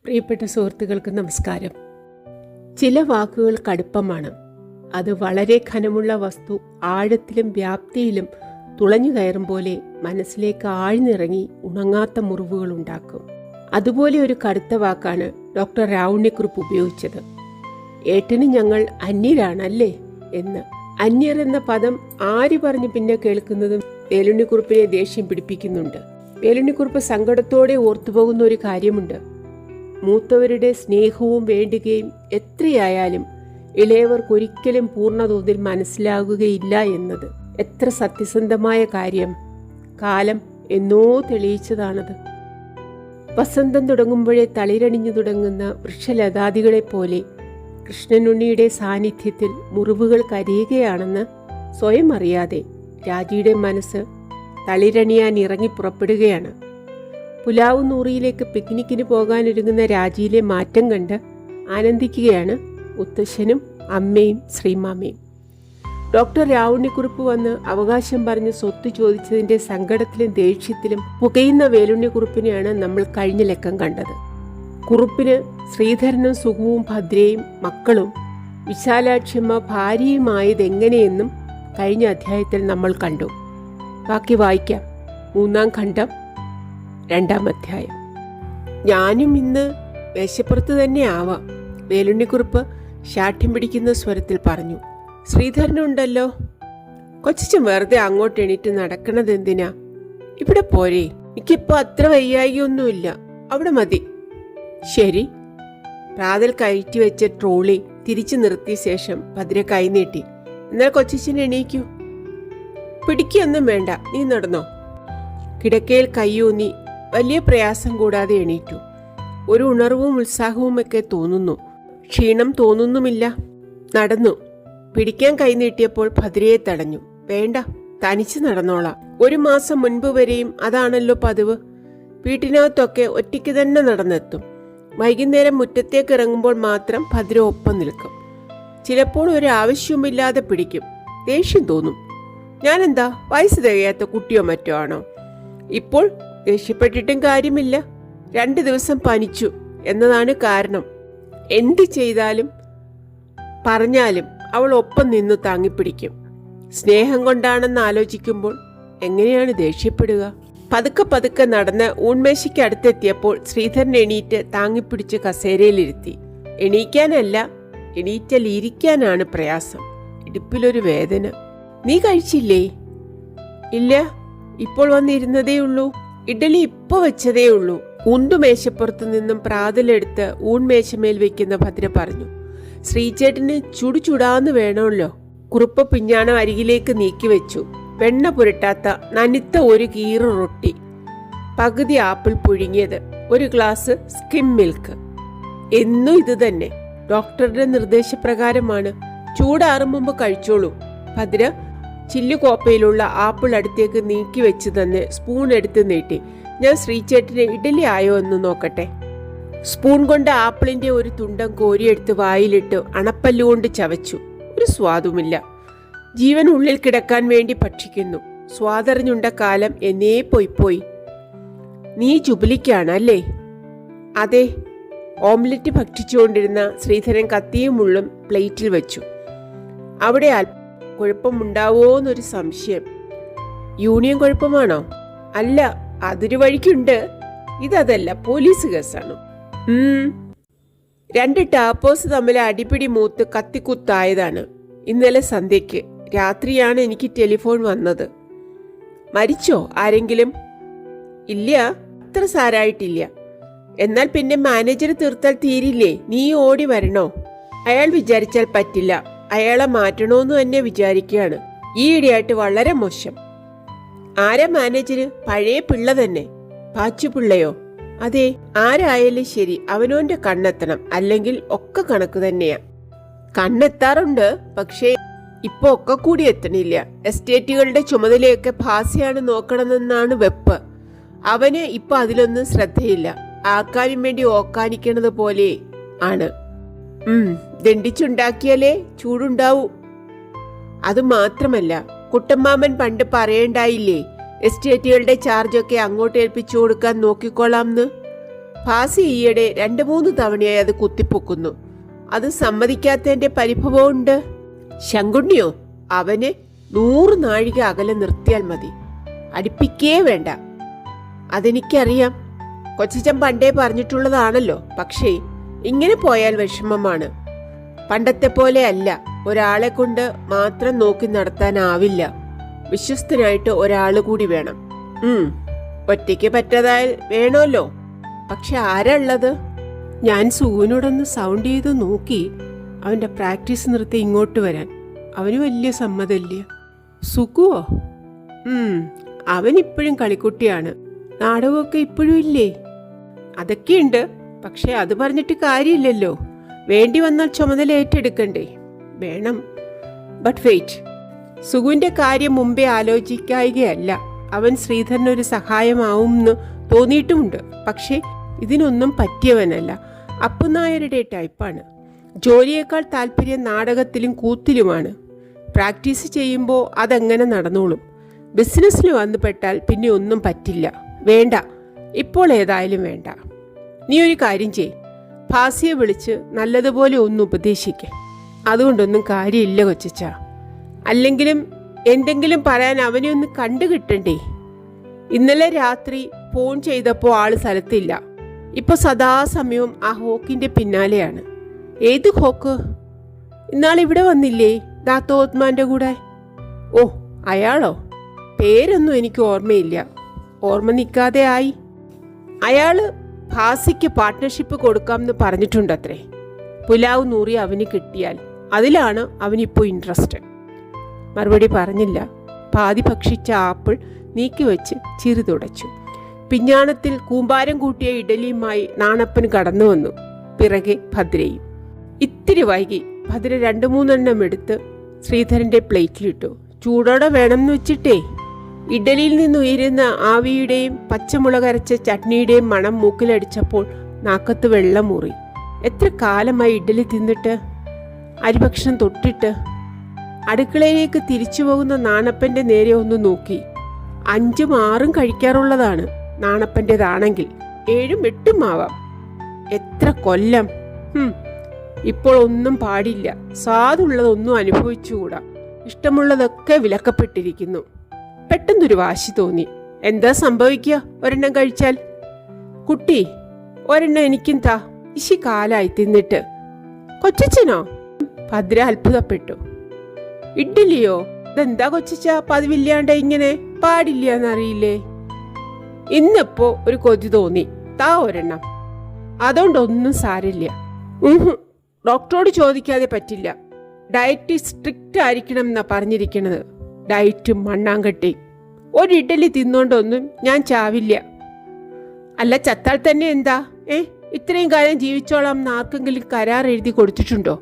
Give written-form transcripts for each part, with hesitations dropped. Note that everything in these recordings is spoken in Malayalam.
പ്രിയപ്പെട്ട സുഹൃത്തുക്കൾക്ക് നമസ്കാരം. ചില വാക്കുകൾ കടുപ്പമാണ്. അത് വളരെ ഘനമുള്ള വസ്തു ആഴത്തിലും വ്യാപ്തിയിലും തുളഞ്ഞു കയറും പോലെ മനസ്സിലേക്ക് ആഴ്ന്നിറങ്ങി ഉണങ്ങാത്ത മുറിവുകൾ ഉണ്ടാക്കും. അതുപോലെ ഒരു കടുത്ത വാക്കാണ് ഡോക്ടർ രാവുണ്ണിക്കുറുപ്പ് ഉപയോഗിച്ചത്. ഏട്ടന് ഞങ്ങൾ അന്യരാണല്ലേ എന്ന്. അന്യർ എന്ന പദം ആര് പറഞ്ഞ് പിന്നെ കേൾക്കുന്നതും വേലുണ്ണിക്കുറുപ്പിനെ ദേഷ്യം പിടിപ്പിക്കുന്നുണ്ട്. വേലുണ്ണിക്കുറുപ്പ് സങ്കടത്തോടെ ഓർത്തുപോകുന്ന ഒരു കാര്യമുണ്ട്. മൂത്തവരുടെ സ്നേഹവും വേണ്ടുകയും എത്രയായാലും ഇളയവർക്കൊരിക്കലും പൂർണ്ണതോതിൽ മനസ്സിലാകുകയില്ല എന്നത്. എത്ര സത്യസന്ധമായ കാര്യം! കാലം എന്നോ തെളിയിച്ചതാണത്. വസന്തം തുടങ്ങുമ്പോഴേ തളിരണിഞ്ഞു തുടങ്ങുന്ന വൃക്ഷലതാദികളെപ്പോലെ കൃഷ്ണനുണ്ണിയുടെ സാന്നിധ്യത്തിൽ മുറിവുകൾ കരിയുകയാണെന്ന് സ്വയം അറിയാതെ രാജിയുടെ മനസ്സ് തളിരണിയാൻ ഇറങ്ങി പുറപ്പെടുകയാണ്. പുലാവ് നൂറിയിലേക്ക് പിക്നിക്കിന് പോകാനൊരുങ്ങുന്ന രാജിയിലെ മാറ്റം കണ്ട് ആനന്ദിക്കുകയാണ് മുത്തശ്ശനും അമ്മയും ശ്രീമാമയും. ഡോക്ടർ രാവുണ്ണിക്കുറുപ്പ് വന്ന് അവകാശം പറഞ്ഞ് സ്വത്ത് ചോദിച്ചതിൻ്റെ സങ്കടത്തിലും ദേഷ്യത്തിലും പുകയുന്ന വേലുണ്ണിക്കുറുപ്പിനെയാണ് നമ്മൾ കഴിഞ്ഞ ലക്കം കണ്ടത്. കുറുപ്പിന് ശ്രീധരനും സുഖവും ഭദ്രയും മക്കളും വിശാലാക്ഷമ്മ ഭാര്യയുമായതെങ്ങനെയെന്നും കഴിഞ്ഞ അധ്യായത്തിൽ നമ്മൾ കണ്ടു. ബാക്കി വായിക്കാം. 3-ാം ഖണ്ഡം 2-ാം അധ്യായം. ഞാനും ഇന്ന് മേശപ്പുറത്ത് തന്നെ ആവാം, വേലുണ്ണിക്കുറുപ്പ് ശാഠ്യം പിടിക്കുന്ന സ്വരത്തിൽ പറഞ്ഞു. ശ്രീധരനുണ്ടല്ലോ. കൊച്ചച്ചൻ വെറുതെ അങ്ങോട്ട് എണീറ്റ് നടക്കണത് എന്തിനാ? ഇവിടെ പോരെ, എനിക്കിപ്പോ അത്ര വയ്യായികയൊന്നുമില്ല, അവിടെ മതി. ശരി. പ്രാതൽ കയറ്റി വെച്ച ട്രോളി തിരിച്ചു നിർത്തിയ ശേഷം ഭദ്ര കൈ നീട്ടി. എന്നാൽ കൊച്ചച്ചൻ എണീക്കൂ. പിടിക്കൊന്നും വേണ്ട, നീ നടന്നോ. കിടക്കയിൽ കയ്യൂന്നി വലിയ പ്രയാസം കൂടാതെ എണീറ്റു. ഒരു ഉണർവും ഉത്സാഹവുമൊക്കെ തോന്നുന്നു, ക്ഷീണം തോന്നുന്നുമില്ല. നടന്നു. പിടിക്കാൻ കൈനീട്ടിയപ്പോൾ ഭദ്രയെ തടഞ്ഞു. വേണ്ട, തനിച്ച് നടന്നോളാം. 1 മാസം മുൻപ് വരെയും അതാണല്ലോ പതിവ്. വീട്ടിനകത്തൊക്കെ ഒറ്റയ്ക്ക് തന്നെ നടന്നെത്തും. വൈകുന്നേരം മുറ്റത്തേക്ക് ഇറങ്ങുമ്പോൾ മാത്രം ഭദ്ര ഒപ്പം നിൽക്കും. ചിലപ്പോൾ ഒരു ആവശ്യവുമില്ലാതെ പിടിക്കും. ദേഷ്യം തോന്നും. ഞാനെന്താ വയസ്സ് തികയാത്ത കുട്ടിയോ മറ്റോ ആണോ? ഇപ്പോൾ ദേഷ്യപ്പെട്ടിട്ടും കാര്യമില്ല. 2 ദിവസം പനിച്ചു എന്നതാണ് കാരണം. എന്ത് ചെയ്താലും പറഞ്ഞാലും അവൾ ഒപ്പം നിന്ന് താങ്ങിപ്പിടിക്കും. സ്നേഹം കൊണ്ടാണെന്ന് ആലോചിക്കുമ്പോൾ എങ്ങനെയാണ് ദേഷ്യപ്പെടുക? പതുക്കെ പതുക്കെ നടന്ന് ഊൺമേശയ്ക്ക് അടുത്തെത്തിയപ്പോൾ ശ്രീധരൻ എണീറ്റ് താങ്ങിപ്പിടിച്ച് കസേരയിലിരുത്തി. എണീക്കാനല്ല, എണീറ്റാൽ ഇരിക്കാനാണ് പ്രയാസം. ഇടുപ്പിലൊരു വേദന. നീ കഴിച്ചില്ലേ? ഇല്ല, ഇപ്പോൾ വന്നിരുന്നതേ ഉള്ളൂ. ഇഡലി ഇപ്പൊ വെച്ചതേ ഉള്ളൂ. ഉന്തുമേശപ്പുറത്തു നിന്നും പ്രാതലെടുത്ത് ഊൺമേശമേൽ വെക്കുന്ന ഭദ്ര പറഞ്ഞു. ശ്രീചേട്ടന് ചുടുചുടാന്ന് വേണമല്ലോ. കുറുപ്പ് പിഞ്ഞാണം അരികിലേക്ക് നീക്കി വെച്ചു. വെണ്ണ പുരട്ടാത്ത നനുത്ത ഒരു കീറ് റൊട്ടി, പകുതി ആപ്പിൾ പുഴുങ്ങിയത്, 1 ഗ്ലാസ് സ്കിം മിൽക്ക്. എന്നും ഇത് തന്നെ. ഡോക്ടറുടെ നിർദ്ദേശപ്രകാരമാണ്. ചൂടാറും മുമ്പ് കഴിച്ചോളൂ. ഭദ്ര ചില്ലുകോപ്പയിലുള്ള ആപ്പിൾ അടുത്തേക്ക് നീക്കി വെച്ച് തന്നെ സ്പൂൺ എടുത്ത് നീട്ടി. ഞാൻ ശ്രീചേട്ടന് ഇഡലി ആയോ എന്ന് നോക്കട്ടെ. സ്പൂൺ കൊണ്ട് ആപ്പിളിന്റെ ഒരു തുണ്ടം കോരിയെടുത്ത് വായിലിട്ട് അണപ്പല്ലുകൊണ്ട് ചവച്ചു. ഒരു സ്വാദുമില്ല. ജീവൻ ഉള്ളിൽ കിടക്കാൻ വേണ്ടി ഭക്ഷിക്കുന്നു. സ്വാദറിഞ്ഞുണ്ട കാലം എന്നേ പോയി. നീ ജുബിലിക്കാണല്ലേ? അതെ. ഓംലെറ്റ് ഭക്ഷിച്ചുകൊണ്ടിരുന്ന ശ്രീധരൻ കത്തിയും മുള്ളും പ്ലേറ്റിൽ വെച്ചു. അവിടെ കുഴപ്പമുണ്ടാവോന്നൊരു സംശയം. യൂണിയൻ കുഴപ്പമാണോ? അല്ല, അതൊരു വഴിക്കുണ്ട്. ഇതല്ല, പോലീസ് കേസാണ്. 2 ടാപ്പോസ് തമ്മിൽ അടിപിടി മൂത്ത് കത്തിക്കുത്തായതാണ്. ഇന്നലെ സന്ധ്യയ്ക്ക്. രാത്രിയാണ് എനിക്ക് ടെലിഫോൺ വന്നത്. മരിച്ചോ ആരെങ്കിലും? ഇല്ല, അത്ര സാരായിട്ടില്ല. എന്നാൽ പിന്നെ മാനേജർ തീർത്താൽ തീരില്ലേ? നീ ഓടി വരണോ? അയാൾ വിചാരിച്ചാൽ പറ്റില്ല. അയാളെ മാറ്റണോന്ന് തന്നെ വിചാരിക്കുകയാണ്. ഈയിടെയായിട്ട് വളരെ മോശം. ആരാ മാനേജര്? പഴയ പിള്ള തന്നെ. പാച്ചു പിള്ളയോ? അതെ. ആരായാലും ശരി, അവനോന്റെ കണ്ണെത്തണം, അല്ലെങ്കിൽ ഒക്കെ കണക്ക് തന്നെയാ. കണ്ണെത്താറുണ്ട്, പക്ഷേ ഇപ്പൊ ഒക്കെ കൂടി എത്തണില്ല. എസ്റ്റേറ്റുകളുടെ ചുമതലയൊക്കെ ഭാസിയാണ് നോക്കണമെന്നാണ് വെപ്പ്. അവന് ഇപ്പൊ അതിലൊന്നും ശ്രദ്ധയില്ല. ആർക്കാനും വേണ്ടി ഓക്കാനിക്കണത് പോലെ ആണ്. ദണ്ഡിച്ചുണ്ടാക്കിയാലേ ചൂടുണ്ടാവൂ. അത് മാത്രമല്ല, കുട്ടമ്മാമൻ പണ്ട് പറയണ്ടായില്ലേ, എസ്റ്റേറ്റുകളുടെ ചാർജൊക്കെ അങ്ങോട്ട് ഏൽപ്പിച്ചു കൊടുക്കാൻ നോക്കിക്കോളാംന്ന്. ഭാസി ഈയിടെ 2-3 തവണയായി അത് കുത്തിപ്പൊക്കുന്നു. അത് സമ്മതിക്കാത്തതിന്റെ പരിഭവമുണ്ട്. ശങ്കുണ്ണിയോ, അവനെ 100 നാഴിക അകലെ നിർത്തിയാൽ മതി, അടുപ്പിക്കേ വേണ്ട. അതെനിക്കറിയാം, കൊച്ചച്ചൻ പണ്ടേ പറഞ്ഞിട്ടുള്ളതാണല്ലോ. പക്ഷേ ഇങ്ങനെ പോയാൽ വിഷമമാണ്. പണ്ടത്തെ പോലെ അല്ല, ഒരാളെ കൊണ്ട് മാത്രം നോക്കി നടത്താനാവില്ല. വിശ്വസ്തനായിട്ട് ഒരാൾ കൂടി വേണം. ഒറ്റയ്ക്ക് പറ്റാതായാൽ വേണമല്ലോ. പക്ഷെ ആരാ ഉള്ളത്? ഞാൻ സുഖുവിനോടൊന്ന് സൗണ്ട് ചെയ്ത് നോക്കി, അവന്റെ പ്രാക്ടീസ് നിർത്തി ഇങ്ങോട്ട് വരാൻ. അവന് വലിയ സമ്മതമില്ല. സുഖുവോ? അവനിപ്പോഴും കളിക്കുട്ടിയാണ്. നാടകമൊക്കെ ഇപ്പോഴും ഇല്ലേ? അതൊക്കെയുണ്ട്. പക്ഷെ അത് പറഞ്ഞിട്ട് കാര്യമില്ലല്ലോ. വേണ്ടി വന്നാൽ ചുമതല ഏറ്റെടുക്കണ്ടേ? വേണം. ബട്ട് വെയിറ്റ്, സുഖുവിന്റെ കാര്യം മുമ്പേ ആലോചിക്കായികയല്ല. അവൻ ശ്രീധരനൊരു സഹായമാവുമെന്ന് തോന്നിയിട്ടുമുണ്ട്. പക്ഷെ ഇതിനൊന്നും പറ്റിയവനല്ല. അപ്പുനായരുടെ ടൈപ്പാണ്. ജോലിയേക്കാൾ താല്പര്യം നാടകത്തിലും കൂത്തിലുമാണ്. പ്രാക്ടീസ് ചെയ്യുമ്പോൾ അതങ്ങനെ നടന്നോളും. ബിസിനസ്സിൽ വന്നു പെട്ടാൽ പിന്നെ ഒന്നും പറ്റില്ല. വേണ്ട, ഇപ്പോൾ ഏതായാലും വേണ്ട. നീ ഒരു കാര്യം ചെയ്, ഭാസിയെ വിളിച്ച് നല്ലതുപോലെ ഒന്ന് ഉപദേശിക്ക. അതുകൊണ്ടൊന്നും കാര്യമില്ല കൊച്ചച്ച. അല്ലെങ്കിലും എന്തെങ്കിലും പറയാൻ അവനെ ഒന്ന് കണ്ടു കിട്ടണ്ടേ? ഇന്നലെ രാത്രി ഫോൺ ചെയ്തപ്പോൾ ആള് സ്ഥലത്തില്ല. ഇപ്പൊ സദാസമയവും ആ ഹോക്കിന്റെ പിന്നാലെയാണ്. ഏത് ഹോക്ക്? ഇന്നാളിവിടെ വന്നില്ലേ, ദാത്തോത്മാന്റെ കൂടെ? ഓ, അയാളോ? പേരൊന്നും എനിക്ക് ഓർമ്മയില്ല. ഓർമ്മ നിൽക്കാതെ ആയി. അയാള് ഭാസിക്ക് പാർട്ട്ണർഷിപ്പ് കൊടുക്കാമെന്ന് പറഞ്ഞിട്ടുണ്ടത്രേ. പുലാവ് 100 അവന് കിട്ടിയാൽ അതിലാണ് അവനിപ്പോൾ ഇൻട്രസ്റ്റ്. മറുപടി പറഞ്ഞില്ല. പാതി ഭക്ഷിച്ച ആപ്പിൾ നീക്കിവെച്ച് ചിരി തുടച്ചു. പിഞ്ഞാണത്തിൽ കൂമ്പാരം കൂട്ടിയ ഇഡലിയുമായി നാണപ്പൻ കടന്നു വന്നു. പിറകെ ഭദ്രയും. ഇത്തിരി വൈകി. ഭദ്ര 2-3 എണ്ണം എടുത്ത് ശ്രീധരന്റെ പ്ലേറ്റിലിട്ടു. ചൂടോടെ വേണമെന്ന് വെച്ചിട്ടേ. ഇഡലിയിൽ നിന്നുയരുന്ന ആവിയുടെയും പച്ചമുളകരച്ച ചട്നിയുടെയും മണം മൂക്കിലടിച്ചപ്പോൾ നാക്കത്ത് വെള്ളം മുറി. എത്ര കാലമായി ഇഡലി തിന്നിട്ട്, അരിഭക്ഷണം തൊട്ടിട്ട്. അടുക്കളയിലേക്ക് തിരിച്ചു പോകുന്ന നാണപ്പന്റെ നേരെ ഒന്ന് നോക്കി. 5ഉം 6ഉം കഴിക്കാറുള്ളതാണ് നാണപ്പൻ്റെതാണെങ്കിൽ. 7ഉം 8ഉം ആവാം. എത്ര കൊല്ലം! ഇപ്പോൾ ഒന്നും പാടില്ല. സ്വാദുള്ളതൊന്നും അനുഭവിച്ചുകൂടാ. ഇഷ്ടമുള്ളതൊക്കെ വിലക്കപ്പെട്ടിരിക്കുന്നു. പെട്ടെന്നൊരു വാശി തോന്നി. എന്താ സംഭവിക്കുക ഒരെണ്ണം കഴിച്ചാൽ? കുട്ടി, ഒരെണ്ണം എനിക്കും താ. ഇശി കാലായി തിന്നിട്ട്. കൊച്ചച്ചനോ? ഭദ്ര അത്ഭുതപ്പെട്ടു. ഇഡ്ഡലിയോ? ഇതെന്താ കൊച്ചച്ച പതിവില്ലാണ്ട് ഇങ്ങനെ? പാടില്ല എന്നറിയില്ലേ? ഇന്നിപ്പോ ഒരു കൊതി തോന്നി. താ ഒരെണ്ണം. അതുകൊണ്ടൊന്നും സാരില്ല. ഡോക്ടറോട് ചോദിക്കാതെ പറ്റില്ല. ഡയറ്റ് സ്ട്രിക്റ്റ് ആയിരിക്കണം എന്നാ പറഞ്ഞിരിക്കണത്. ഡയറ്റും മണ്ണാങ്കട്ടി. ഒരു ഇഡ്ഡലി തിന്നോണ്ടൊന്നും ഞാൻ ചാവില്ല. അല്ല, ചത്താൽ തന്നെ എന്താ? ഇത്രയും കാലം ജീവിച്ചോളാം എന്ന് ആർക്കെങ്കിലും കരാർ എഴുതി കൊടുത്തിട്ടുണ്ടോ?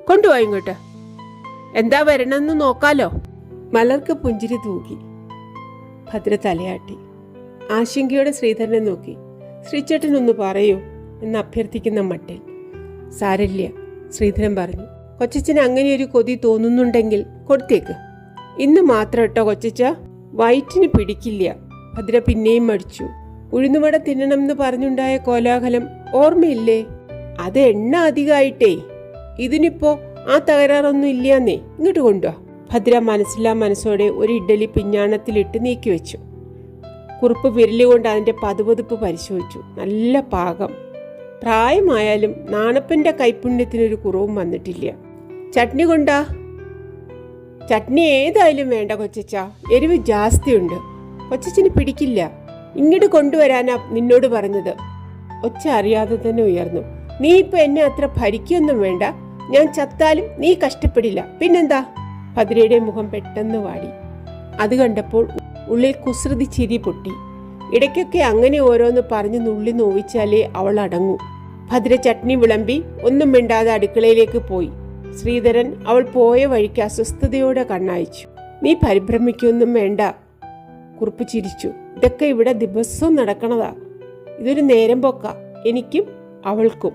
കൊണ്ടുപോയി ഇങ്ങോട്ട്. എന്താ വരണമെന്ന് നോക്കാലോ. മലർക്ക് പുഞ്ചിരി തൂകി. ഭദ്ര തലയാട്ടി. ആശങ്കയോടെ ശ്രീധരനെ നോക്കി. ശ്രീചേട്ടനൊന്ന് പറയൂ എന്ന് അഭ്യർത്ഥിക്കുന്ന മട്ടിൽ. സാരല്ല, ശ്രീധരൻ പറഞ്ഞു. കൊച്ചച്ചന് അങ്ങനെ ഒരു കൊതി തോന്നുന്നുണ്ടെങ്കിൽ കൊടുത്തേക്ക്. ഇന്ന് മാത്രം ഇട്ടോ കൊച്ചച്ച, വയറ്റിന് പിടിക്കില്ല. ഭദ്ര പിന്നെയും മടിച്ചു. ഉഴുന്നുവട തിന്നണം എന്ന് പറഞ്ഞുണ്ടായ കോലാഹലം ഓർമ്മയില്ലേ? അത് എണ്ണ അധികമായിട്ടേ. ഇതിനിപ്പോ ആ തകരാറൊന്നും ഇല്ലാന്നേ. ഇങ്ങോട്ട് കൊണ്ടുവാ. ഭദ്ര മനസ്സില്ലാ മനസ്സോടെ ഒരു ഇഡ്ഡലി പിഞ്ഞാണത്തിലിട്ട് നീക്കിവെച്ചു. കുറുപ്പ് വിരലുകൊണ്ട് അതിന്റെ പതുപതുപ്പ് പരിശോധിച്ചു. നല്ല പാകം. പ്രായമായാലും നാണപ്പന്റെ കൈപുണ്യത്തിനൊരു കുറവും വന്നിട്ടില്ല. ചട്നി കൊണ്ടാ? ചട്നി ഏതായാലും വേണ്ട കൊച്ചച്ച, എരിവ് ജാസ്തിയുണ്ട്. കൊച്ചച്ചന് പിടിക്കില്ല. ഇങ്ങോട്ട് കൊണ്ടുവരാനാ നിന്നോട് പറഞ്ഞത്. ഒച്ച അറിയാതെ തന്നെ ഉയർന്നു. നീ ഇപ്പൊ എന്നെ അത്ര ഭരിക്കൊന്നും വേണ്ട. ഞാൻ ചത്താലും നീ കഷ്ടപ്പെടില്ല. പിന്നെന്താ? ഭദ്രയുടെ മുഖം പെട്ടെന്ന് വാടി. അത് കണ്ടപ്പോൾ ഉള്ളിൽ കുസൃതി ചിരി പൊട്ടി. ഇടയ്ക്കൊക്കെ അങ്ങനെ ഓരോന്ന് പറഞ്ഞ് നുള്ളി നോവിച്ചാലേ അവൾ അടങ്ങൂ. ഭദ്ര ചട്നി വിളമ്പി ഒന്നും മിണ്ടാതെ അടുക്കളയിലേക്ക് പോയി. ശ്രീധരൻ അവൾ പോയ വഴിക്ക് അസ്വസ്ഥതയോടെ കണ്ണയച്ചു. നീ പരിഭ്രമിക്കൊന്നും വേണ്ട. കുറുപ്പ് ചിരിച്ചു. ഇതൊക്കെ ഇവിടെ ദിവസവും നടക്കണതാ. ഇതൊരു നേരം പോക്ക, എനിക്കും അവൾക്കും.